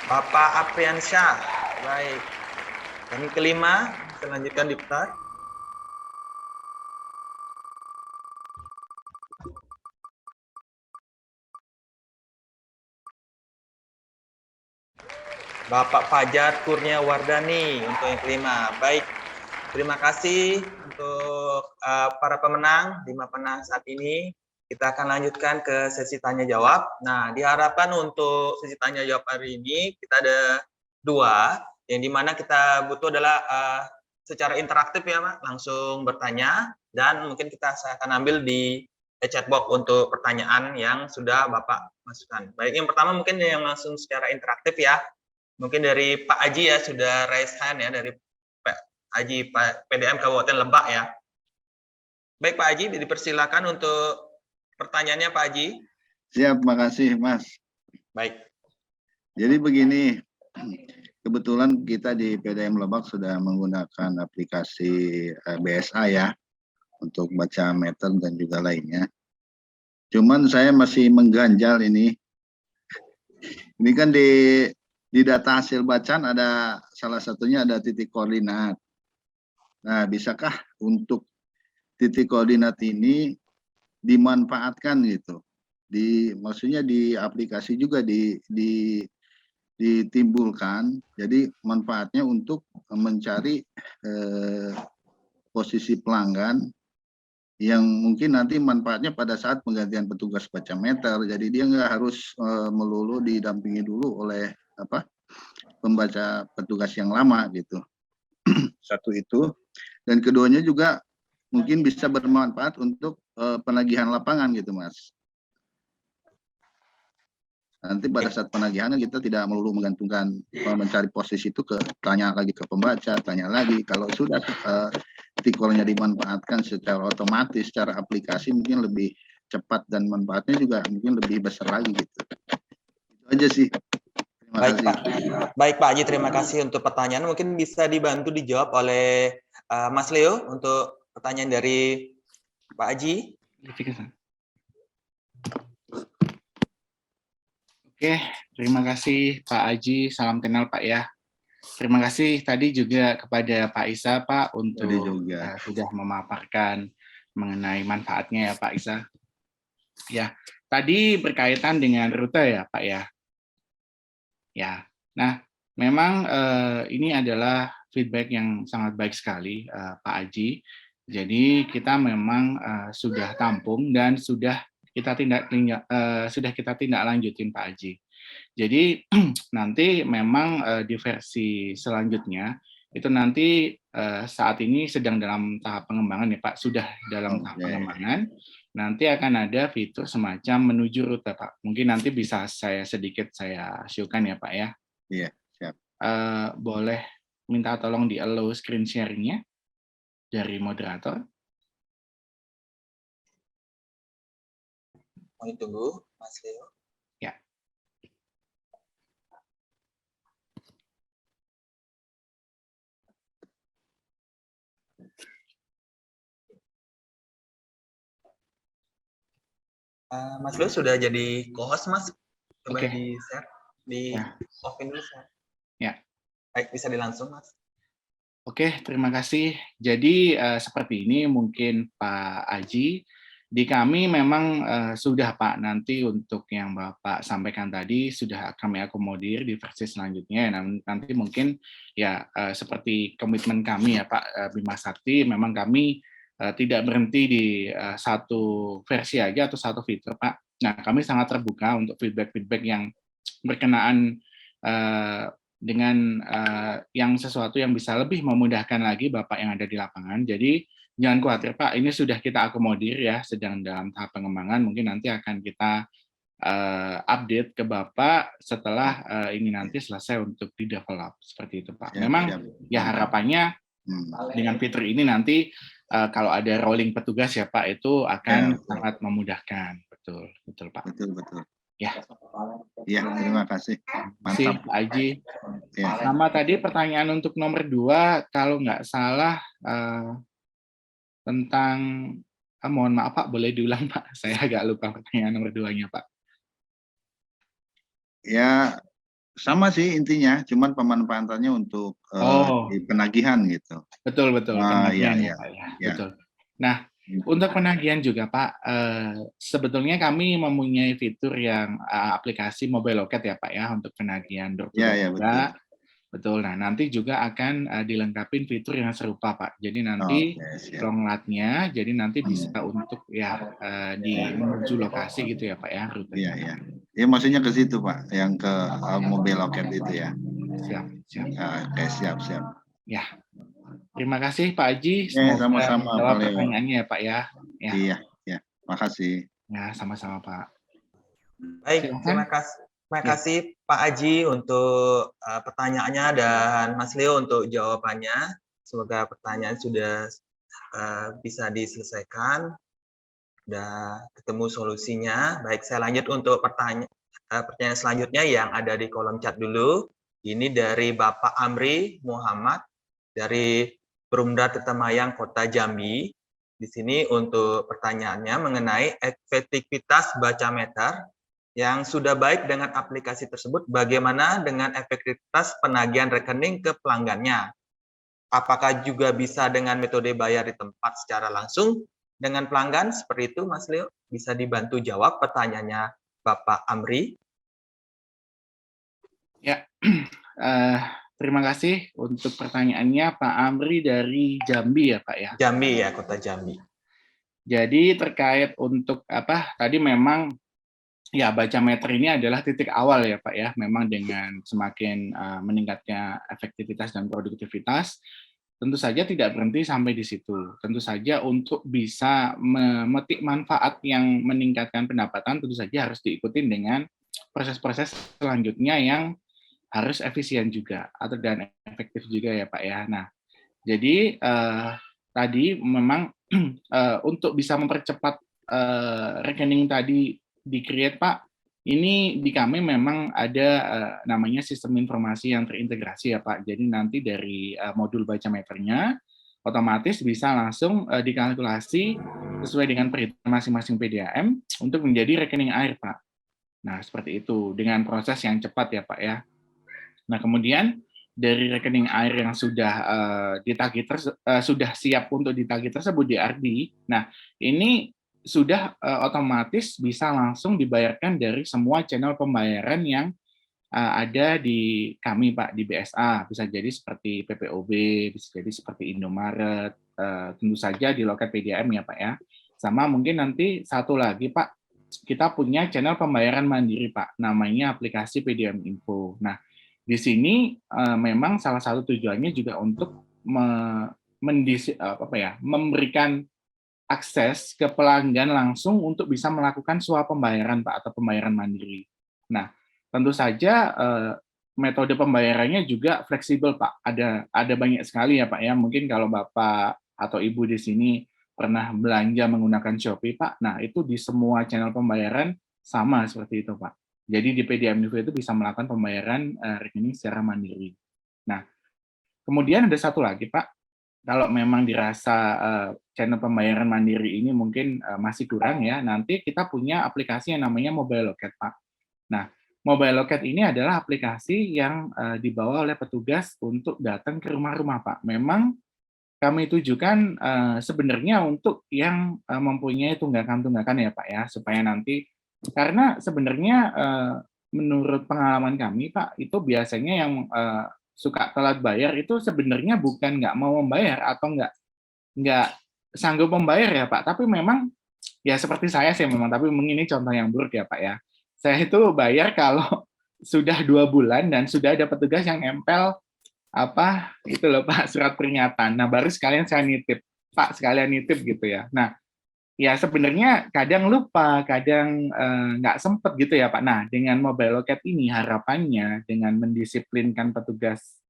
S1: Bapak Apriansyah. Baik. Dan yang kelima, selanjutkan diputar. Bapak Fajar Kurnia Wardani untuk yang kelima. Baik, terima kasih untuk para pemenang, 5 pemenang saat ini. Kita akan lanjutkan ke sesi tanya jawab. Nah, diharapkan untuk sesi tanya jawab hari ini kita ada 2, yang dimana kita butuh adalah secara interaktif ya, Pak, langsung bertanya, dan mungkin saya akan ambil di chat box untuk pertanyaan yang sudah Bapak masukkan. Baik, yang pertama mungkin yang langsung secara interaktif ya. Mungkin dari Pak Aji ya, sudah raise hand ya, dari Pak Aji PDAM Kabupaten Lebak ya. Baik Pak Aji, dipersilakan untuk pertanyaannya Pak Aji.
S5: Siap, makasih Mas.
S1: Baik.
S5: Jadi begini, kebetulan kita di PDAM Lebak sudah menggunakan aplikasi BSA ya, untuk baca meter dan juga lainnya. Cuman saya masih mengganjal ini. Ini kan di data hasil bacaan ada salah satunya ada titik koordinat. Nah, bisakah untuk titik koordinat ini dimanfaatkan gitu? Maksudnya di aplikasi juga ditimbulkan. Jadi manfaatnya untuk mencari posisi pelanggan yang mungkin nanti manfaatnya pada saat penggantian petugas baca meter. Jadi dia nggak harus melulu didampingi dulu oleh pembaca petugas yang lama gitu. Satu itu, dan keduanya juga mungkin bisa bermanfaat untuk penagihan lapangan gitu Mas. Nanti pada saat penagihan kita tidak melulu menggantungkan mencari posisi itu tanya lagi ke pembaca, tanya lagi. Kalau sudah titik call-nya dimanfaatkan secara otomatis, secara aplikasi mungkin lebih cepat dan manfaatnya juga mungkin lebih besar lagi gitu. Itu aja sih.
S1: Baik Pak. Baik Pak Haji, terima kasih untuk pertanyaan. Mungkin bisa dibantu dijawab oleh Mas Leo untuk pertanyaan dari Pak Haji.
S2: Oke, terima kasih Pak Aji. Salam kenal Pak ya. Terima kasih tadi juga kepada Pak Isa Pak untuk sudah memaparkan mengenai manfaatnya ya Pak Isa. Ya, tadi berkaitan dengan rute ya Pak ya. Ya, nah memang ini adalah feedback yang sangat baik sekali Pak Aji. Jadi kita memang sudah tampung dan sudah kita tindak lanjutin Pak Aji. Jadi nanti memang di versi selanjutnya itu nanti saat ini sedang dalam tahap pengembangan ya Pak, sudah dalam tahap pengembangan. Nanti akan ada fitur semacam menuju rute Pak. Mungkin nanti bisa sedikit saya show-kan ya Pak ya.
S5: Iya, siap.
S2: Boleh minta tolong di allow screen sharing-nya dari moderator.
S1: Mau ditunggu, Mas Leo.
S2: Ya.
S1: Mas Leo sudah jadi co-host, Mas. Coba
S2: Oke.
S1: di-share, di-open dulu.
S2: Ya.
S1: Baik, bisa dilangsung, Mas.
S2: Oke, terima kasih. Jadi seperti ini mungkin Pak Aji, di kami memang sudah Pak, nanti untuk yang Bapak sampaikan tadi sudah kami akomodir di versi selanjutnya. Nanti mungkin ya seperti komitmen kami ya Pak Bima Sakti, memang kami tidak berhenti di satu versi aja atau satu fitur Pak. Nah, kami sangat terbuka untuk feedback-feedback yang berkenaan dengan yang sesuatu yang bisa lebih memudahkan lagi Bapak yang ada di lapangan. Jadi jangan khawatir Pak, ini sudah kita akomodir ya, sedang dalam tahap pengembangan. Mungkin nanti akan kita update ke Bapak setelah ini nanti selesai untuk di-develop. Seperti itu Pak. Memang ya harapannya dengan fitur ini nanti kalau ada rolling petugas ya Pak, itu akan sangat memudahkan. Betul Pak.
S5: Betul.
S2: Ya.
S5: Iya, terima kasih. Mantap.
S2: Pak Aji.
S5: Ya.
S2: Sama tadi pertanyaan untuk nomor 2, kalau nggak salah tentang, mohon maaf Pak, boleh diulang Pak? Saya agak lupa pertanyaan nomor 2-nya Pak.
S5: Ya, sama sih intinya, cuman pemanfaatannya untuk di penagihan gitu.
S2: Betul. Penagihan
S5: ya.
S2: Pak ya. Betul. Nah, untuk penagihan juga Pak, sebetulnya kami mempunyai fitur yang aplikasi mobile loket ya Pak ya untuk penagihan door to door.
S5: Ya, betul.
S2: Betul. Nah, nanti juga akan dilengkapi fitur yang serupa Pak. Jadi nanti long-latnya, jadi nanti bisa untuk ya di menuju lokasi gitu ya Pak ya rutenya.
S5: Iya. Ya maksudnya ke situ Pak, yang ke mobile loket itu ya.
S2: Siap.
S5: Oke, siap.
S2: Ya. Terima kasih Pak Aji.
S5: Sama-sama
S2: jawab
S5: Pak Leo.
S2: pertanyaannya ya Pak ya.
S5: Iya. Makasih.
S2: Ya, sama-sama Pak.
S1: Baik, terima kasih Pak Aji untuk pertanyaannya dan Mas Leo untuk jawabannya. Semoga pertanyaan sudah bisa diselesaikan, sudah ketemu solusinya. Baik, saya lanjut untuk pertanyaan selanjutnya yang ada di kolom chat dulu. Ini dari Bapak Amri Muhammad dari Perumda Tetemayang Kota Jambi. Di sini untuk pertanyaannya mengenai efektivitas baca meter yang sudah baik dengan aplikasi tersebut, bagaimana dengan efektivitas penagihan rekening ke pelanggannya? Apakah juga bisa dengan metode bayar di tempat secara langsung dengan pelanggan? Seperti itu, Mas Leo. Bisa dibantu jawab pertanyaannya Bapak Amri?
S2: Ya, terima kasih untuk pertanyaannya Pak Amri dari Jambi ya Pak ya.
S1: Jambi ya, Kota Jambi.
S2: Jadi terkait untuk tadi memang ya baca meter ini adalah titik awal ya Pak ya. Memang dengan semakin meningkatnya efektivitas dan produktivitas, tentu saja tidak berhenti sampai di situ. Tentu saja untuk bisa memetik manfaat yang meningkatkan pendapatan, tentu saja harus diikuti dengan proses-proses selanjutnya yang harus efisien juga dan efektif juga ya Pak ya. Nah, jadi tadi memang untuk bisa mempercepat rekening tadi di-create Pak, ini di kami memang ada namanya sistem informasi yang terintegrasi ya Pak. Jadi nanti dari modul baca meternya otomatis bisa langsung dikalkulasi sesuai dengan perhitungan masing-masing PDAM untuk menjadi rekening air Pak. Nah, seperti itu dengan proses yang cepat ya Pak ya. Nah, kemudian dari rekening air yang sudah ditagih sudah siap untuk ditagih tersebut di RD, nah ini sudah otomatis bisa langsung dibayarkan dari semua channel pembayaran yang ada di kami Pak, di BSA. Bisa jadi seperti PPOB, bisa jadi seperti Indomaret, tentu saja di loket PDAM ya Pak ya. Sama mungkin nanti satu lagi Pak, kita punya channel pembayaran mandiri, Pak. Namanya aplikasi PDM Info. Nah, di sini memang salah satu tujuannya juga untuk memberikan akses ke pelanggan langsung untuk bisa melakukan swap pembayaran, Pak, atau pembayaran mandiri. Nah, tentu saja metode pembayarannya juga fleksibel, Pak. Ada banyak sekali ya, Pak ya. Mungkin kalau Bapak atau Ibu di sini pernah belanja menggunakan Shopee, Pak. Nah, itu di semua channel pembayaran sama seperti itu, Pak. Jadi di PDM Info itu bisa melakukan pembayaran rekening secara mandiri. Nah, kemudian ada satu lagi, Pak. Kalau memang dirasa channel pembayaran mandiri ini mungkin masih kurang ya, nanti kita punya aplikasi yang namanya Mobile Loket, Pak. Nah, Mobile Loket ini adalah aplikasi yang dibawa oleh petugas untuk datang ke rumah-rumah, Pak. Memang kami tujukan sebenarnya untuk yang mempunyai tunggakan-tunggakan ya, Pak ya, supaya nanti karena sebenarnya menurut pengalaman kami, Pak, itu biasanya yang suka telat bayar itu sebenarnya bukan nggak mau membayar atau nggak sanggup membayar ya, Pak, tapi memang ya seperti saya sih memang, tapi ini contoh yang buruk ya, Pak ya. Saya itu bayar kalau sudah 2 bulan dan sudah ada petugas yang nempel itu loh, Pak, surat peringatan. Nah, baru sekalian saya nitip, Pak, sekalian nitip gitu ya. Nah, ya sebenarnya kadang lupa, kadang nggak sempet gitu ya, Pak. Nah, dengan Mobile Loket ini harapannya dengan mendisiplinkan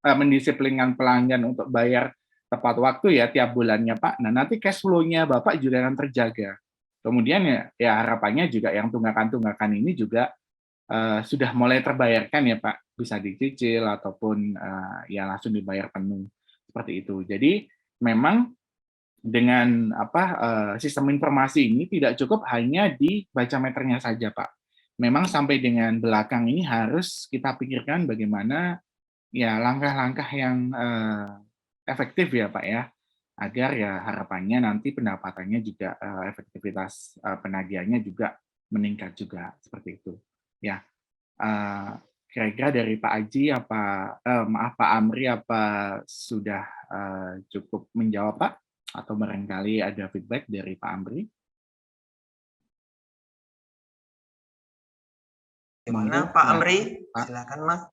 S2: mendisiplinkan pelanggan untuk bayar tepat waktu ya tiap bulannya, Pak. Nah, nanti cash flow-nya Bapak juga akan terjaga. Kemudian ya harapannya juga yang tunggakan-tunggakan ini juga sudah mulai terbayarkan ya, Pak, bisa dicicil ataupun ya langsung dibayar penuh seperti itu. Jadi memang dengan sistem informasi ini tidak cukup hanya di baca meternya saja, Pak. Memang sampai dengan belakang ini harus kita pikirkan bagaimana ya langkah-langkah yang efektif ya, Pak ya, agar ya harapannya nanti pendapatannya juga efektivitas penagihannya juga meningkat juga seperti itu. Ya, kira-kira dari Pak Aji Pak Amri apa sudah cukup menjawab, Pak? Atau barangkali ada feedback dari Pak Amri?
S1: Gimana Pak Amri? Silakan Mas,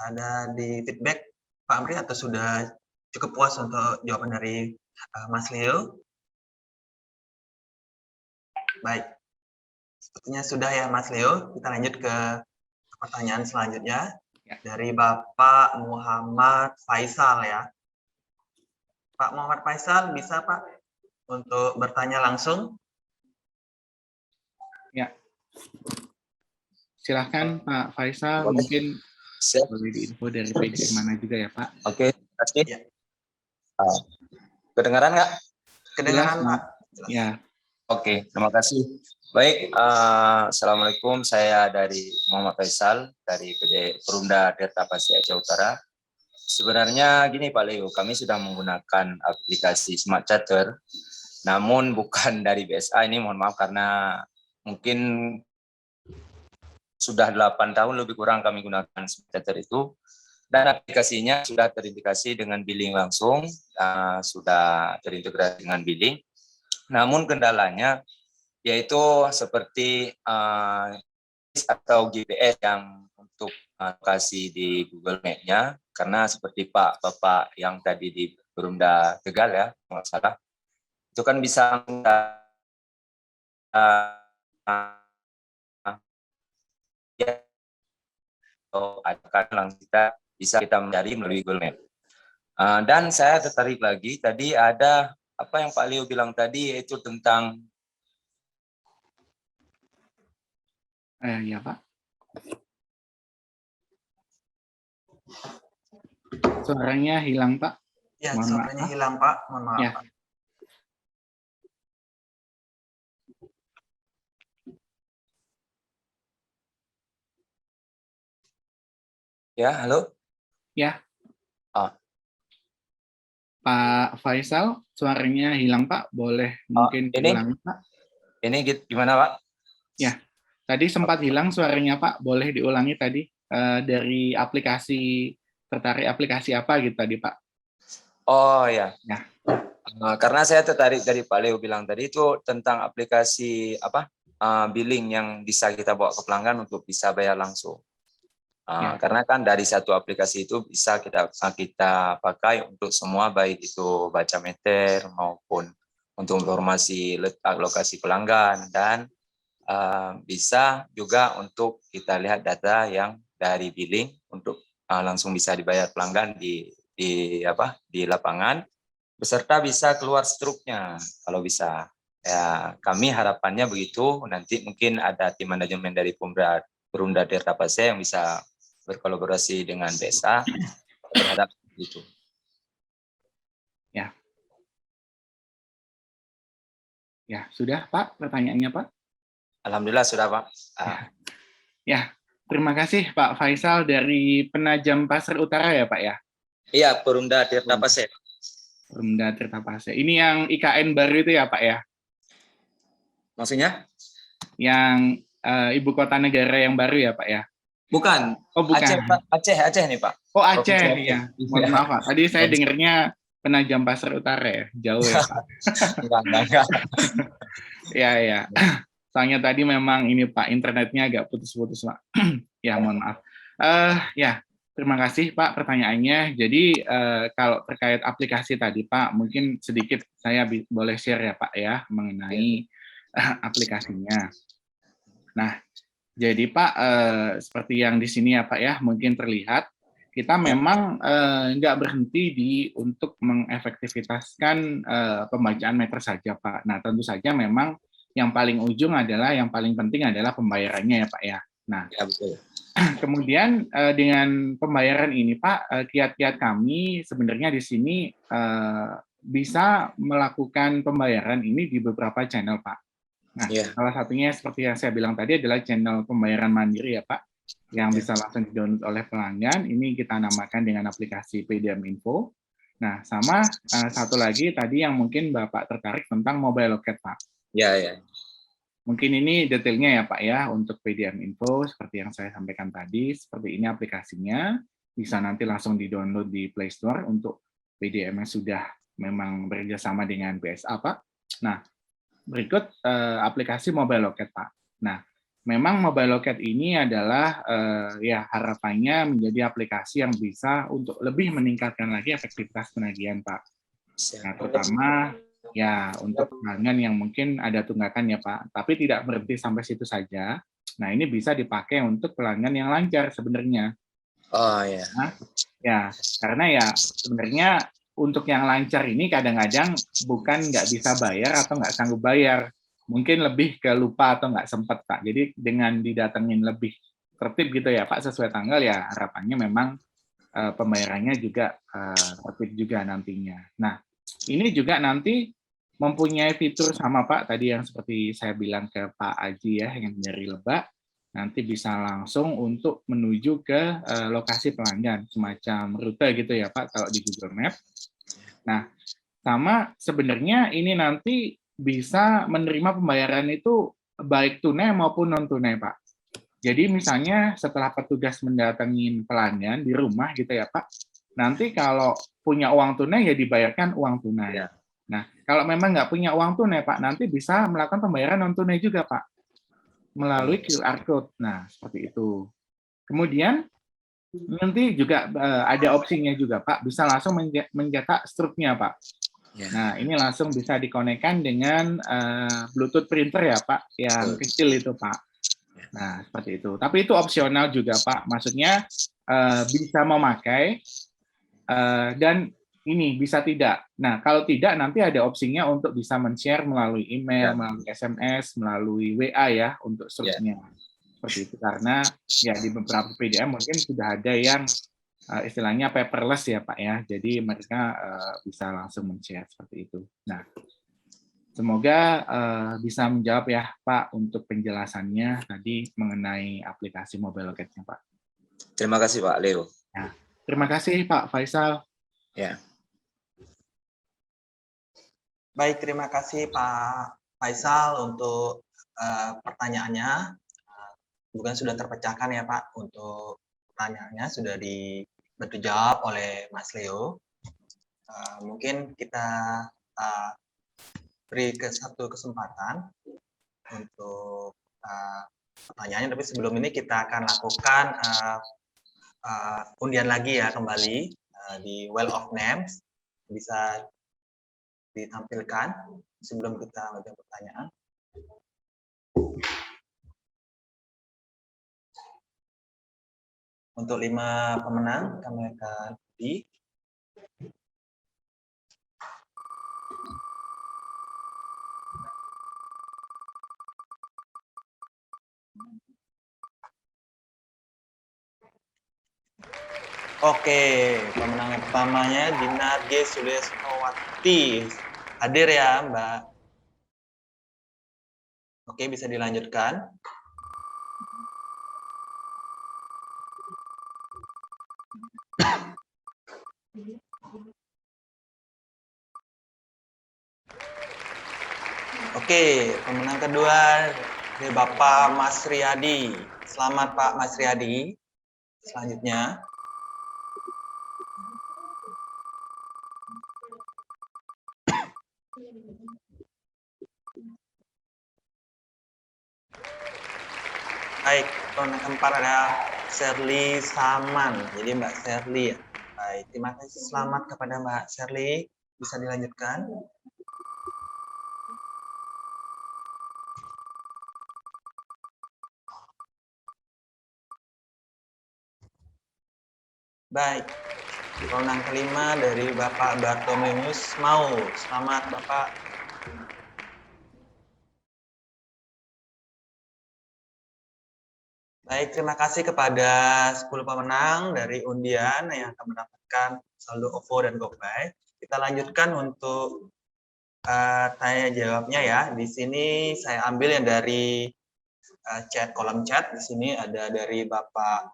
S1: ada di feedback Pak Amri atau sudah cukup puas untuk jawaban dari Mas Leo? Baik, sepertinya sudah ya Mas Leo. Kita lanjut ke pertanyaan selanjutnya dari Bapak Muhammad Faisal ya. Pak Muhammad Faisal, bisa Pak untuk bertanya langsung?
S2: Ya. Silahkan Pak Faisal, mungkin boleh diinfo dari PDM mana juga ya Pak.
S6: Oke, terima kasih.
S1: Ya.
S6: Kedengaran nggak?
S1: Kedengaran Pak.
S2: Ya.
S6: Oke, terima kasih. Baik, Assalamualaikum. Saya dari Muhammad Faisal dari PD Perumda Delta Pasir Aceh Utara. Sebenarnya gini Pak Leo, kami sudah menggunakan aplikasi Smart Charter, namun bukan dari BSA ini, mohon maaf karena mungkin sudah 8 tahun lebih kurang kami gunakan Smart Charter itu, dan aplikasinya sudah terintegrasi dengan billing langsung, sudah terintegrasi dengan billing. Namun kendalanya yaitu seperti atau GPS yang untuk lokasi di Google Map-nya, karena seperti Bapak yang tadi di Perumda Tegal ya, kalau nggak salah, itu kan bisa atau langsung kita mencari melalui Google Map. Dan saya tertarik lagi, tadi ada apa yang Pak Leo bilang tadi, yaitu tentang
S2: Ya Pak. Suaranya hilang Pak.
S1: Ya, suaranya hilang Pak. Mohon maaf
S2: ya.
S1: Pak.
S6: Ya, halo.
S2: Ya. Pak Faisal, suaranya hilang Pak. Boleh mungkin diulangi Pak.
S6: Ini gimana Pak?
S2: Ya, tadi sempat hilang suaranya Pak. Boleh diulangi tadi dari aplikasi, tertarik aplikasi apa gitu tadi Pak?
S6: Oh ya. Karena saya tertarik dari Pak Leo bilang tadi itu tentang aplikasi apa? billing yang bisa kita bawa ke pelanggan untuk bisa bayar langsung.
S2: Ya.
S6: Karena kan dari satu aplikasi itu bisa kita pakai untuk semua, baik itu baca meter maupun untuk informasi letak lokasi pelanggan, dan bisa juga untuk kita lihat data yang dari billing untuk langsung bisa dibayar pelanggan di lapangan, beserta bisa keluar struknya kalau bisa. Ya, kami harapannya begitu. Nanti mungkin ada tim manajemen dari Perumda Tirta Pasai yang bisa berkolaborasi dengan desa. Berharap itu.
S2: Ya. Ya, sudah Pak pertanyaannya Pak?
S6: Alhamdulillah sudah Pak.
S2: Ya, terima kasih Pak Faisal dari Penajam Pasar Utara ya Pak ya?
S6: Iya, Perumda Tirta Pasai.
S2: Perumda Tirta Pasai. Ini yang IKN baru itu ya Pak ya?
S6: Maksudnya?
S2: Yang ibu kota negara yang baru ya Pak ya?
S6: Bukan.
S2: Oh bukan.
S6: Aceh, Pak. Aceh nih Pak.
S2: Oh Aceh,
S6: Provinsi
S2: ya. Mohon maaf Pak. Tadi saya dengarnya Penajam Pasar Utara ya, jauh ya Pak.
S6: Enggak.
S2: Ya. Soalnya tadi memang ini Pak, internetnya agak putus-putus Pak. Ya mohon maaf. Ya, terima kasih Pak pertanyaannya. Jadi kalau terkait aplikasi tadi Pak, mungkin sedikit saya boleh share ya Pak ya mengenai aplikasinya. Nah, jadi Pak, seperti yang di sini ya Pak ya, mungkin terlihat kita memang nggak berhenti untuk mengefektivitaskan pembacaan meter saja Pak. Nah, tentu saja memang yang paling ujung adalah, yang paling penting adalah pembayarannya ya Pak ya. Nah,
S6: ya, betul.
S2: Kemudian dengan pembayaran ini Pak, kiat-kiat kami sebenarnya di sini bisa melakukan pembayaran ini di beberapa channel Pak. Nah, salah satunya seperti yang saya bilang tadi adalah channel pembayaran mandiri ya Pak, yang bisa langsung di-download oleh pelanggan. Ini kita namakan dengan aplikasi PDM Info. Nah, sama satu lagi tadi yang mungkin Bapak tertarik tentang mobile loket Pak.
S6: Ya.
S2: Mungkin ini detailnya ya Pak ya untuk PDM Info seperti yang saya sampaikan tadi. Seperti ini aplikasinya, bisa nanti langsung di-download di Play Store untuk PDM yang sudah memang bekerjasama dengan BSA Pak. Nah, berikut aplikasi mobile loket Pak. Nah, memang mobile loket ini adalah ya harapannya menjadi aplikasi yang bisa untuk lebih meningkatkan lagi efektivitas penagihan Pak. Nah, terutama ya untuk pelanggan yang mungkin ada tunggakan ya Pak, tapi tidak berhenti sampai situ saja. Nah, ini bisa dipakai untuk pelanggan yang lancar sebenarnya.
S6: Oh ya.
S2: Nah, ya karena ya sebenarnya untuk yang lancar ini kadang-kadang bukan nggak bisa bayar atau nggak sanggup bayar, mungkin lebih ke lupa atau nggak sempat Pak. Jadi dengan didatengin lebih tertib gitu ya Pak sesuai tanggal ya harapannya memang pembayarannya juga tertib juga nantinya. Nah, ini juga nanti mempunyai fitur sama Pak tadi yang seperti saya bilang ke Pak Aji ya yang dari Lebak, nanti bisa langsung untuk menuju ke lokasi pelanggan, semacam rute gitu ya Pak kalau di Google Maps. Nah, sama sebenarnya ini nanti bisa menerima pembayaran itu baik tunai maupun non-tunai Pak. Jadi misalnya setelah petugas mendatangi pelanggan di rumah gitu ya Pak, nanti kalau punya uang tunai ya dibayarkan uang tunai.
S6: Ya.
S2: Nah, kalau memang nggak punya uang tunai Pak, nanti bisa melakukan pembayaran non-tunai juga Pak, melalui QR Code. Nah, seperti itu. Kemudian nanti juga ada opsinya juga Pak, bisa langsung mencetak struknya Pak.
S6: Ya.
S2: Nah, ini langsung bisa dikonekkan dengan Bluetooth printer ya Pak, yang kecil itu Pak. Nah, seperti itu. Tapi itu opsional juga Pak, maksudnya bisa memakai dan ini bisa tidak. Nah, kalau tidak nanti ada opsinya untuk bisa men-share melalui email, melalui SMS, melalui WA ya untuk struknya. Seperti itu karena ya di beberapa PDM mungkin sudah ada yang istilahnya paperless ya Pak ya. Jadi mereka bisa langsung men-share seperti itu. Nah, semoga bisa menjawab ya Pak untuk penjelasannya tadi mengenai aplikasi mobile loket-nya Pak.
S6: Terima kasih Pak Leo.
S2: Ya, terima kasih Pak Faisal.
S6: Ya.
S1: Baik, terima kasih Pak Faisal untuk pertanyaannya. Bukan sudah terpecahkan ya Pak untuk pertanyaannya sudah dijawab oleh Mas Leo. Mungkin kita beri satu kesempatan untuk pertanyaannya, tapi sebelum ini kita akan lakukan undian lagi ya kembali di Well of Names. Bisa ditampilkan sebelum kita menjawab pertanyaan. Untuk 5 pemenang kami akan undi. Oke, pemenang yang pertamanya Dinar G. Sulesnowati. Hadir ya, Mbak. Oke, bisa dilanjutkan. Oke, pemenang kedua dari Bapak Mas Riyadi. Selamat Pak Mas Riyadi. Selanjutnya. Baik, pemenang keempat ada Sherly Saman. Jadi Mbak Sherly ya. Baik, terima kasih. Selamat kepada Mbak Sherly. Bisa dilanjutkan. Baik, pemenang kelima dari Bapak Bartomeus Mau. Selamat Bapak. Baik, terima kasih kepada 10 pemenang dari undian yang akan mendapatkan saldo OVO dan GoPay. Kita lanjutkan untuk tanya jawabnya ya. Di sini saya ambil yang dari kolom chat. Di sini ada dari Bapak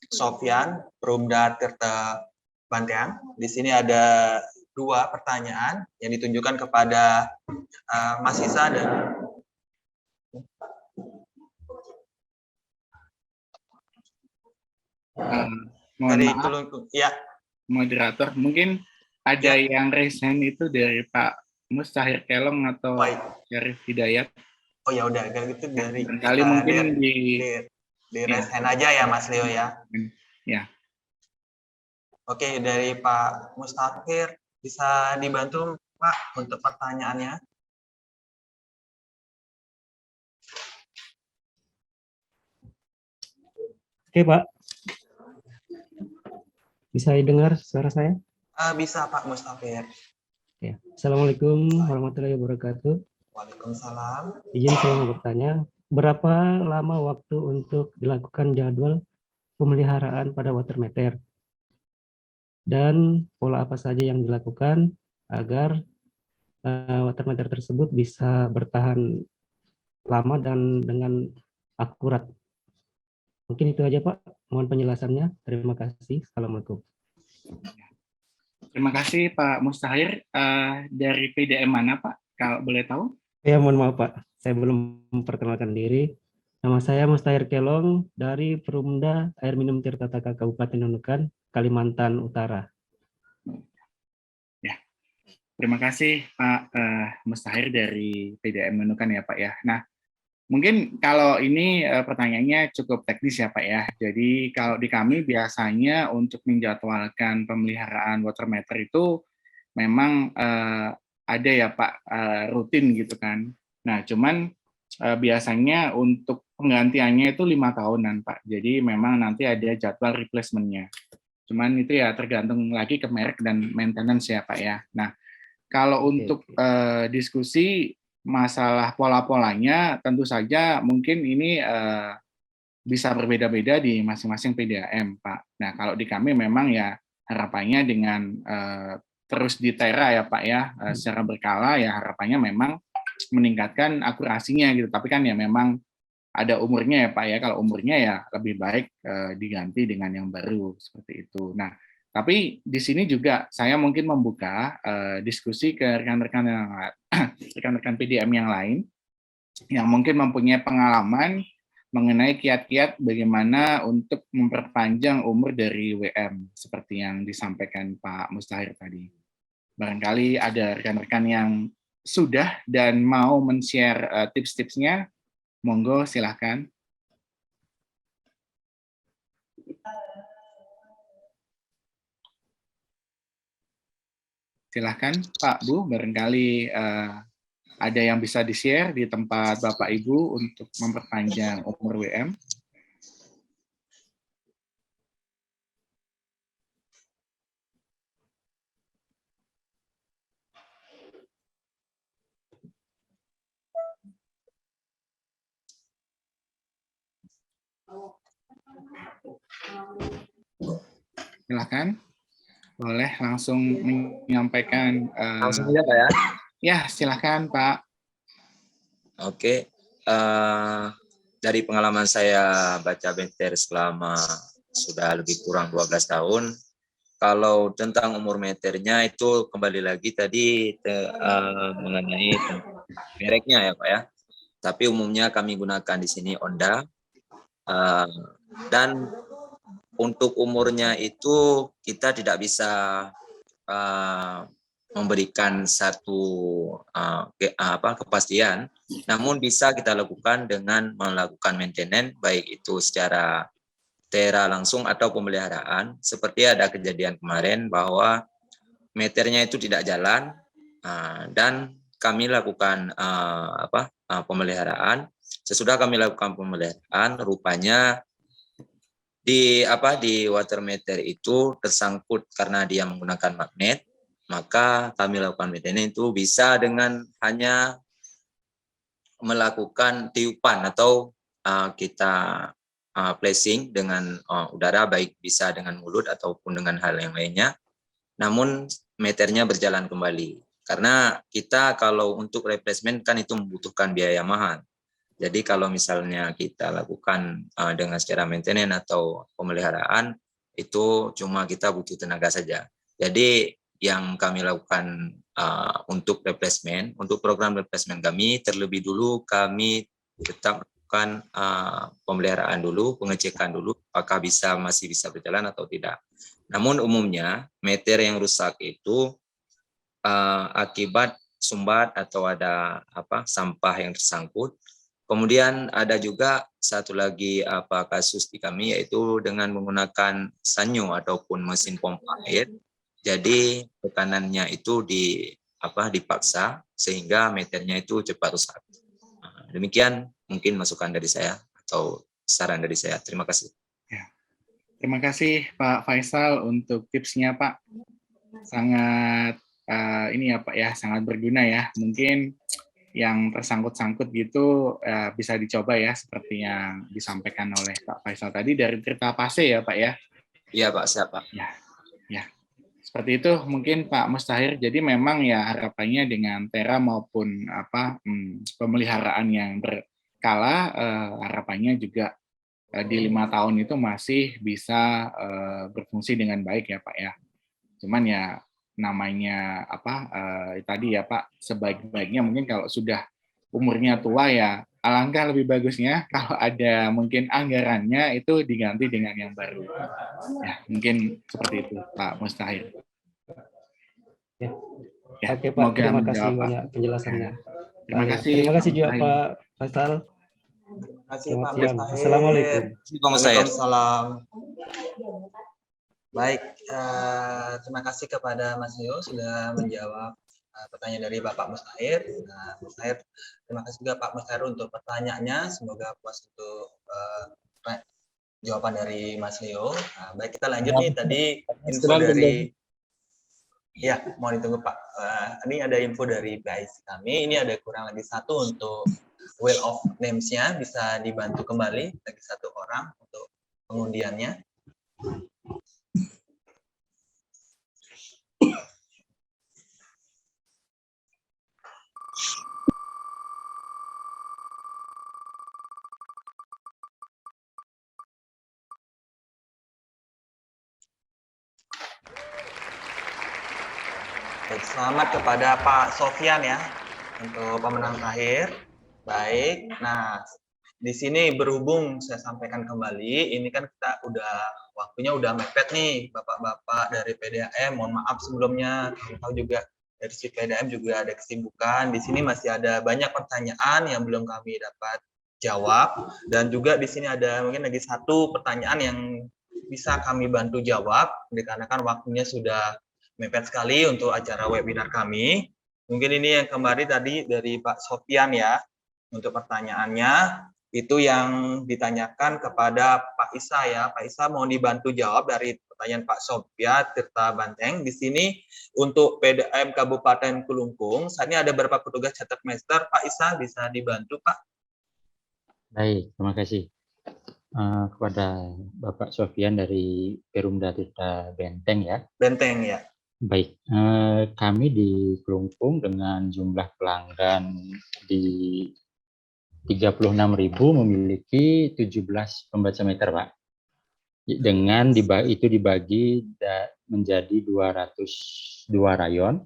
S1: Sofyan Perumda Tirta Bantean. Di sini ada 2 pertanyaan yang ditunjukkan kepada Mas Isa dan
S2: Mohon
S1: dari
S2: maaf,
S1: ya.
S2: moderator, mungkin ada yang resign itu dari Pak Mustahir Kelong atau Syarif Hidayat.
S1: Oh ya udah, kalau gitu dari
S2: kali mungkin
S1: di resign aja ya Mas Leo ya.
S2: Ya.
S1: Oke, dari Pak Mustahir bisa dibantu Pak untuk pertanyaannya.
S7: Oke Pak, bisa didengar suara saya?
S1: Bisa Pak Mustahir.
S7: Ya. Assalamualaikum warahmatullahi wabarakatuh.
S1: Waalaikumsalam.
S7: Izin saya mau bertanya, berapa lama waktu untuk dilakukan jadwal pemeliharaan pada water meter? Dan pola apa saja yang dilakukan agar water meter tersebut bisa bertahan lama dan dengan akurat? Mungkin itu aja Pak, mohon penjelasannya. Terima kasih. Assalamualaikum.
S2: Terima kasih Pak Mustahir. Dari PDM mana Pak, kalau boleh tahu?
S7: Ya, mohon maaf Pak, saya belum memperkenalkan diri. Nama saya Mustahir Kelong dari Perumda Air Minum Tirtataka Kabupaten Nunukan, Kalimantan Utara.
S2: Ya, terima kasih Pak Mustahir dari PDM Nunukan ya Pak ya. Nah, mungkin kalau ini pertanyaannya cukup teknis ya Pak ya. Jadi kalau di kami biasanya untuk menjadwalkan pemeliharaan water meter itu memang ada ya Pak, rutin gitu kan. Nah, cuman biasanya untuk penggantiannya itu 5 tahunan Pak. Jadi memang nanti ada jadwal replacement-nya. Cuman itu ya tergantung lagi ke merek dan maintenance ya Pak ya. Nah, kalau untuk diskusi masalah pola-polanya, tentu saja mungkin ini bisa berbeda-beda di masing-masing PDAM Pak. Nah, kalau di kami memang ya harapannya dengan terus ditera ya Pak ya, secara berkala ya harapannya memang meningkatkan akurasinya gitu. Tapi kan ya memang ada umurnya ya Pak ya, kalau umurnya ya lebih baik diganti dengan yang baru seperti itu. Nah, tapi di sini juga saya mungkin membuka diskusi ke rekan-rekan yang rekan-rekan PDM yang lain yang mungkin mempunyai pengalaman mengenai kiat-kiat bagaimana untuk memperpanjang umur dari WM seperti yang disampaikan Pak Mustahir tadi. Barangkali ada rekan-rekan yang sudah dan mau men-share tips-tipsnya, monggo silahkan. Silahkan Pak, Bu, barangkali ada yang bisa di-share di tempat Bapak Ibu untuk memperpanjang umur WM. Silakan, boleh langsung menyampaikan.
S6: Langsung aja Pak ya.
S2: Ya, silakan Pak.
S6: Oke, dari pengalaman saya baca meter selama sudah lebih kurang 12 tahun, kalau tentang umur meternya itu kembali lagi tadi mengenai mereknya ya Pak ya. Tapi umumnya kami gunakan di sini Honda. Dan untuk umurnya itu kita tidak bisa memberikan satu kepastian, namun bisa kita lakukan dengan melakukan maintenance, baik itu secara tera langsung atau pemeliharaan. Seperti ada kejadian kemarin bahwa meternya itu tidak jalan, dan kami lakukan pemeliharaan. Sesudah kami lakukan pemeliharaan, rupanya di water meter itu tersangkut karena dia menggunakan magnet. Maka kami lakukan maintenance itu bisa dengan hanya melakukan tiupan atau kita flashing dengan udara, baik bisa dengan mulut ataupun dengan hal yang lainnya. Namun meternya berjalan kembali. Karena kita kalau untuk replacement kan itu membutuhkan biaya mahal. Jadi kalau misalnya kita lakukan dengan secara maintenance atau pemeliharaan, itu cuma kita butuh tenaga saja. Jadi yang kami lakukan untuk replacement, untuk program replacement kami, terlebih dulu kami tetap melakukan pemeliharaan dulu, pengecekan dulu, apakah masih bisa berjalan atau tidak. Namun umumnya meter yang rusak itu akibat sumbat atau ada sampah yang tersangkut. Kemudian ada juga satu lagi kasus di kami, yaitu dengan menggunakan sanyo ataupun mesin pompa air. Jadi tekanannya itu dipaksa sehingga meternya itu cepat rusak. Demikian mungkin masukan dari saya atau saran dari saya. Terima kasih.
S2: Ya. Terima kasih Pak Faisal untuk tipsnya Pak. Sangat ini ya Pak ya, sangat berguna ya. Mungkin yang tersangkut-sangkut gitu bisa dicoba ya, seperti yang disampaikan oleh Pak Faisal tadi dari Tirta Pase ya Pak ya.
S6: Iya Pak, siap Pak.
S2: Ya. Seperti itu mungkin Pak Mustahir. Jadi memang ya harapannya dengan tera maupun pemeliharaan yang berkala, harapannya juga di 5 tahun itu masih bisa berfungsi dengan baik ya Pak ya. Cuman ya namanya tadi ya Pak, sebaik-baiknya mungkin kalau sudah umurnya tua ya alangkah lebih bagusnya kalau ada mungkin anggarannya itu diganti dengan yang baru. Ya, mungkin seperti itu Pak Mustahir.
S7: Ya.
S2: Ya,
S7: Oke Pak, terima kasih
S2: menjawab,
S7: banyak penjelasannya.
S2: Terima kasih.
S7: Terima kasih juga Pak Faisal.
S1: Terima kasih
S7: Selamat
S1: Pak
S7: siang.
S1: Mustahir.
S7: Assalamualaikum.
S1: Waalaikumsalam. Baik, terima kasih kepada Mas Leo sudah menjawab pertanyaan dari Bapak Mustahir. Nah, Mustahir, terima kasih juga Pak Mustahir untuk pertanyaannya. Semoga puas untuk jawaban dari Mas Leo. Nah, baik, kita lanjut nih tadi info dari. Ya, mohon ditunggu Pak. Ini ada info dari PIC kami. Ini ada kurang lagi satu untuk wheel of names-nya. Bisa dibantu kembali lagi satu orang untuk pengundiannya. Baik, selamat kepada Pak Sofyan ya untuk pemenang terakhir. Baik, nah di sini berhubung saya sampaikan kembali, ini kan kita waktunya udah mepet nih, bapak-bapak dari PDAM. Mohon maaf sebelumnya, tahu juga dari si PDM juga ada kesibukan. Di sini masih ada banyak pertanyaan yang belum kami dapat jawab, dan juga di sini ada mungkin lagi satu pertanyaan yang bisa kami bantu jawab dikarenakan waktunya sudah mepet sekali untuk acara webinar kami. Mungkin ini yang kembali tadi dari Pak Sofian ya, untuk pertanyaannya itu yang ditanyakan kepada Pak Isa ya. Pak Isa mohon dibantu jawab dari pertanyaan Pak Sofian Tirta Banteng. Di sini untuk PDAM Kabupaten Kelungkung, saat ini ada beberapa petugas catat master. Pak Isa bisa dibantu Pak?
S3: Baik, terima kasih kepada Bapak Sofian dari Perumda Tirta Benteng ya.
S1: Benteng ya.
S3: Baik, kami di Kelungkung dengan jumlah pelanggan di 36.000 memiliki 17 pembaca meter, Pak. Dengan itu dibagi menjadi 202 rayon,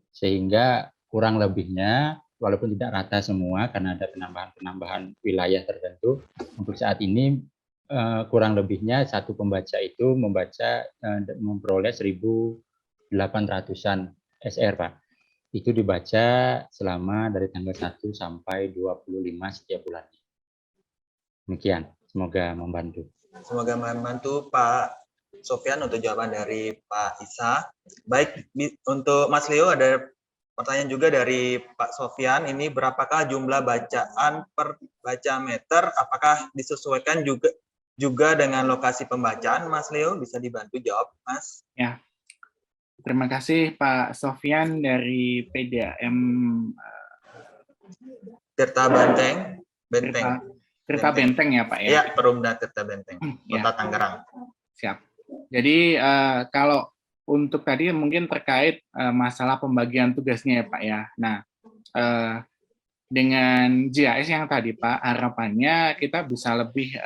S3: sehingga kurang lebihnya, walaupun tidak rata semua karena ada penambahan wilayah tertentu, untuk saat ini kurang lebihnya satu pembaca itu memperoleh 1.800-an SR, Pak. Itu dibaca selama dari tanggal 1 sampai 25 setiap bulannya. Demikian, semoga membantu.
S1: Semoga membantu Pak Sofian untuk jawaban dari Pak Isa. Baik, untuk Mas Leo ada pertanyaan juga dari Pak Sofian. Ini berapakah jumlah bacaan per baca meter? Apakah disesuaikan juga dengan lokasi pembacaan? Mas Leo bisa dibantu jawab, Mas?
S2: Ya. Terima kasih Pak Sofian dari PDAM
S1: Tirta Benteng.
S2: Tirta Benteng ya Pak ya?
S1: Ya, Perumda Tirta Benteng, Kota Tangerang.
S2: Siap. Jadi kalau untuk tadi mungkin terkait masalah pembagian tugasnya ya Pak ya. Nah, dengan JAS yang tadi Pak, harapannya kita bisa lebih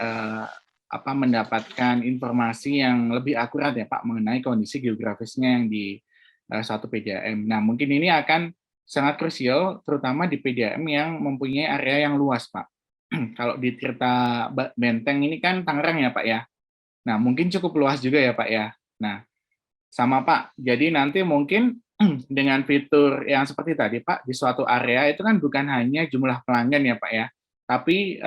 S2: mendapatkan informasi yang lebih akurat ya Pak mengenai kondisi geografisnya yang di suatu PDAM. Nah, mungkin ini akan sangat krusial terutama di PDAM yang mempunyai area yang luas Pak. Kalau di Tirta Benteng ini kan Tangerang ya Pak ya. Nah, mungkin cukup luas juga ya Pak ya. Nah, sama Pak, jadi nanti mungkin dengan fitur yang seperti tadi Pak, di suatu area itu kan bukan hanya jumlah pelanggan ya Pak ya, tapi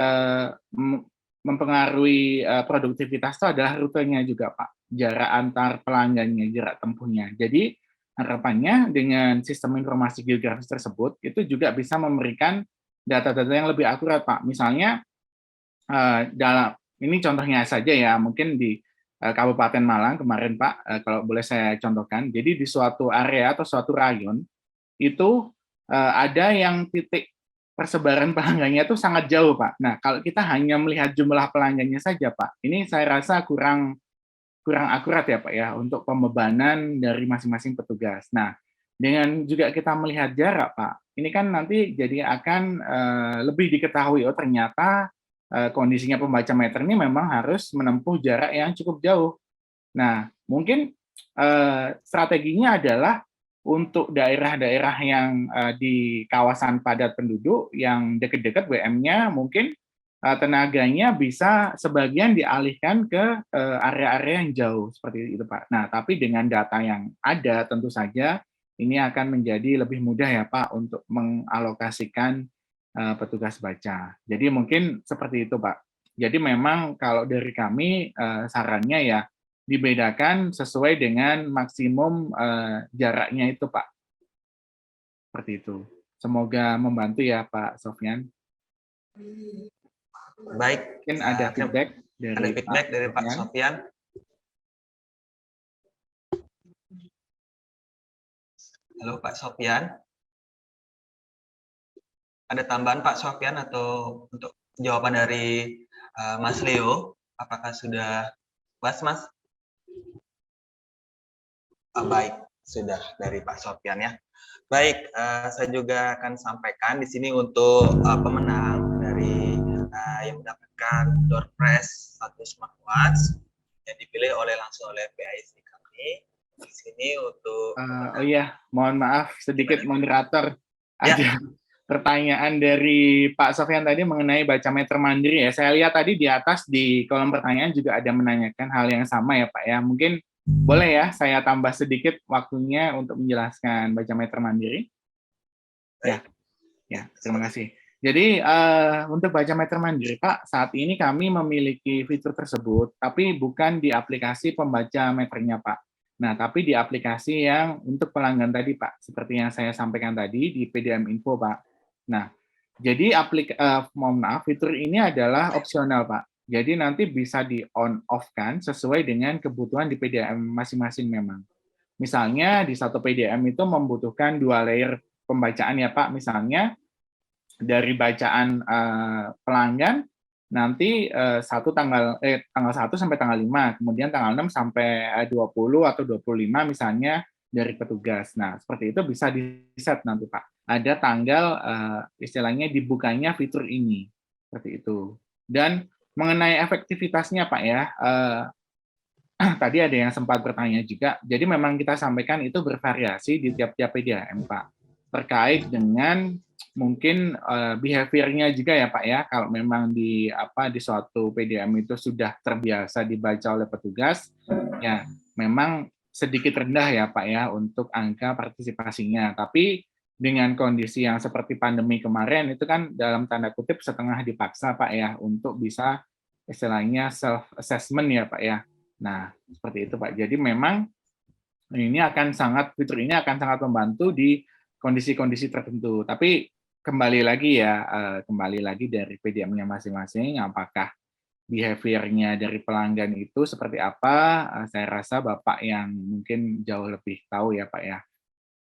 S2: mempengaruhi produktivitas itu adalah rutenya juga Pak, jarak antar pelanggannya, jarak tempuhnya. Jadi harapannya dengan sistem informasi geografis tersebut itu juga bisa memberikan data-data yang lebih akurat Pak. Misalnya dalam ini contohnya saja ya, mungkin di Kabupaten Malang kemarin Pak, kalau boleh saya contohkan. Jadi di suatu area atau suatu rayon itu ada yang titik persebaran pelanggannya itu sangat jauh, Pak. Nah, kalau kita hanya melihat jumlah pelanggannya saja, Pak, ini saya rasa kurang akurat ya, Pak ya, untuk pembebanan dari masing-masing petugas. Nah, dengan juga kita melihat jarak, Pak, ini kan nanti jadi akan lebih diketahui, oh ternyata kondisinya pembaca meter ini memang harus menempuh jarak yang cukup jauh. Nah, mungkin strateginya adalah untuk daerah-daerah yang di kawasan padat penduduk yang dekat-dekat WM-nya mungkin tenaganya bisa sebagian dialihkan ke area-area yang jauh seperti itu Pak. Nah, tapi dengan data yang ada tentu saja ini akan menjadi lebih mudah ya Pak untuk mengalokasikan petugas baca. Jadi mungkin seperti itu Pak. Jadi memang kalau dari kami sarannya ya dibedakan sesuai dengan maksimum jaraknya itu, Pak. Seperti itu. Semoga membantu ya, Pak Sofian.
S1: Baik.
S2: Mungkin ada feedback
S1: dari Pak Sofian. Halo Pak Sofian. Ada tambahan Pak Sofian atau untuk jawaban dari Mas Leo? Apakah sudah puas, Mas? Baik, sudah dari Pak Sofian ya. Baik, saya juga akan sampaikan di sini untuk pemenang dari yang mendapatkan door prize 1 smartwatch yang dipilih langsung oleh PIC kami. Di sini untuk
S2: oh iya, mohon maaf sedikit moderator. Ada pertanyaan dari Pak Sofian tadi mengenai baca meter mandiri ya. Saya lihat tadi di atas di kolom pertanyaan juga ada menanyakan hal yang sama ya Pak ya. Mungkin Boleh ya, saya tambah sedikit waktunya untuk menjelaskan baca meter mandiri. Ya, terima kasih. Jadi untuk baca meter mandiri, Pak, saat ini kami memiliki fitur tersebut, tapi bukan di aplikasi pembaca meternya, Pak. Nah, tapi di aplikasi yang untuk pelanggan tadi, Pak, seperti yang saya sampaikan tadi di PDM Info, Pak. Nah, jadi mohon maaf, fitur ini adalah opsional, Pak. Jadi nanti bisa di on off kan sesuai dengan kebutuhan di PDM masing-masing memang. Misalnya di satu PDM itu membutuhkan 2 layer pembacaan ya, Pak. Misalnya dari bacaan pelanggan nanti tanggal 1 sampai tanggal 5, kemudian tanggal 6 sampai 20 atau 25 misalnya dari petugas. Nah, seperti itu bisa di-set nanti, Pak. Ada tanggal istilahnya dibukanya fitur ini. Seperti itu. Dan mengenai efektivitasnya, Pak ya, tadi ada yang sempat bertanya juga. Jadi memang kita sampaikan itu bervariasi di tiap-tiap PDAM, Pak. Terkait dengan mungkin behavior-nya juga ya, Pak ya. Kalau memang di suatu PDAM itu sudah terbiasa dibaca oleh petugas, ya memang sedikit rendah ya, Pak ya, untuk angka partisipasinya. Tapi dengan kondisi yang seperti pandemi kemarin itu kan dalam tanda kutip setengah dipaksa, Pak ya, untuk bisa istilahnya self assessment ya, Pak ya. Nah, seperti itu, Pak. Jadi memang fitur ini akan sangat membantu di kondisi-kondisi tertentu. Tapi kembali lagi dari PDM-nya masing-masing, apakah behavior-nya dari pelanggan itu seperti apa, saya rasa Bapak yang mungkin jauh lebih tahu ya, Pak ya.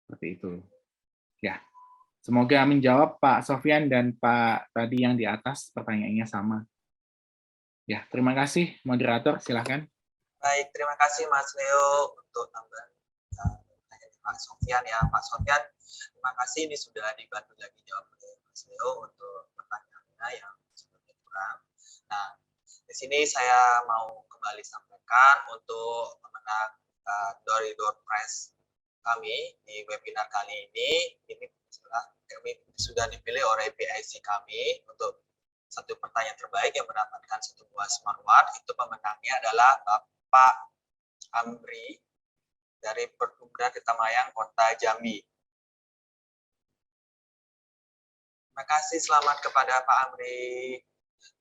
S2: Seperti itu. Ya, semoga menjawab Pak Sofyan dan Pak tadi yang di atas pertanyaannya sama. Ya, terima kasih. Moderator, silakan.
S1: Baik, terima kasih Mas Leo untuk tambahan Pak Sofyan ya. Pak Sofyan, terima kasih ini sudah dibantu lagi jawab oleh Mas Leo untuk pertanyaannya yang sebelumnya kurang. Nah, di sini saya mau kembali sampaikan untuk pemenang dari door prize kami di webinar kali ini kami sudah dipilih oleh PIC kami untuk satu pertanyaan terbaik yang mendapatkan satu buah smartwatch. Itu pemenangnya adalah Bapak Amri dari Perkumda Ketamayang Kota Jambi. Terima kasih, selamat kepada Pak Amri.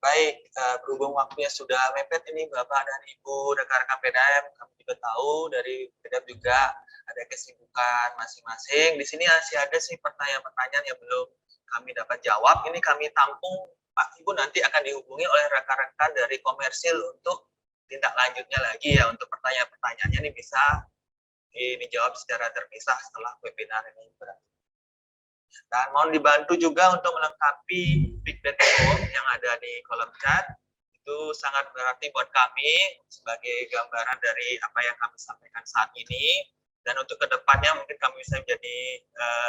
S1: Baik, berhubung waktunya sudah mepet ini Bapak dan Ibu rekan-rekan PDAM, kami juga tahu dari PDAM juga ada kesibukan masing-masing. Di sini masih ada sih pertanyaan-pertanyaan yang belum kami dapat jawab. Ini kami tampung, Pak Ibu nanti akan dihubungi oleh rekan-rekan dari komersil untuk tindak lanjutnya lagi ya, untuk pertanyaan-pertanyaannya ini bisa dijawab secara terpisah setelah webinar ini berakhir. Dan mohon dibantu juga untuk melengkapi feedback form yang ada di kolom chat. Itu sangat berarti buat kami sebagai gambaran dari apa yang kami sampaikan saat ini. Dan untuk kedepannya mungkin kami bisa menjadi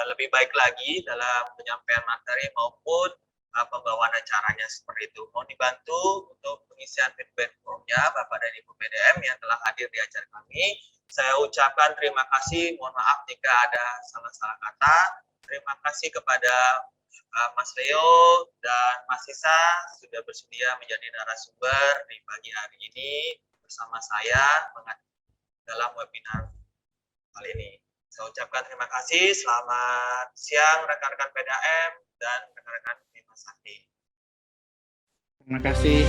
S1: lebih baik lagi dalam penyampaian materi maupun pembawaan acaranya seperti itu. Mohon dibantu untuk pengisian feedback formnya Bapak dan Ibu PDM yang telah hadir di acara kami. Saya ucapkan terima kasih, mohon maaf jika ada salah-salah kata. Terima kasih kepada Mas Leo dan Mas Sisa sudah bersedia menjadi narasumber di pagi hari ini bersama saya dalam webinar kali ini. Saya ucapkan terima kasih, selamat siang rekan-rekan PDAM dan rekan-rekan Bima Sakti.
S2: Terima kasih.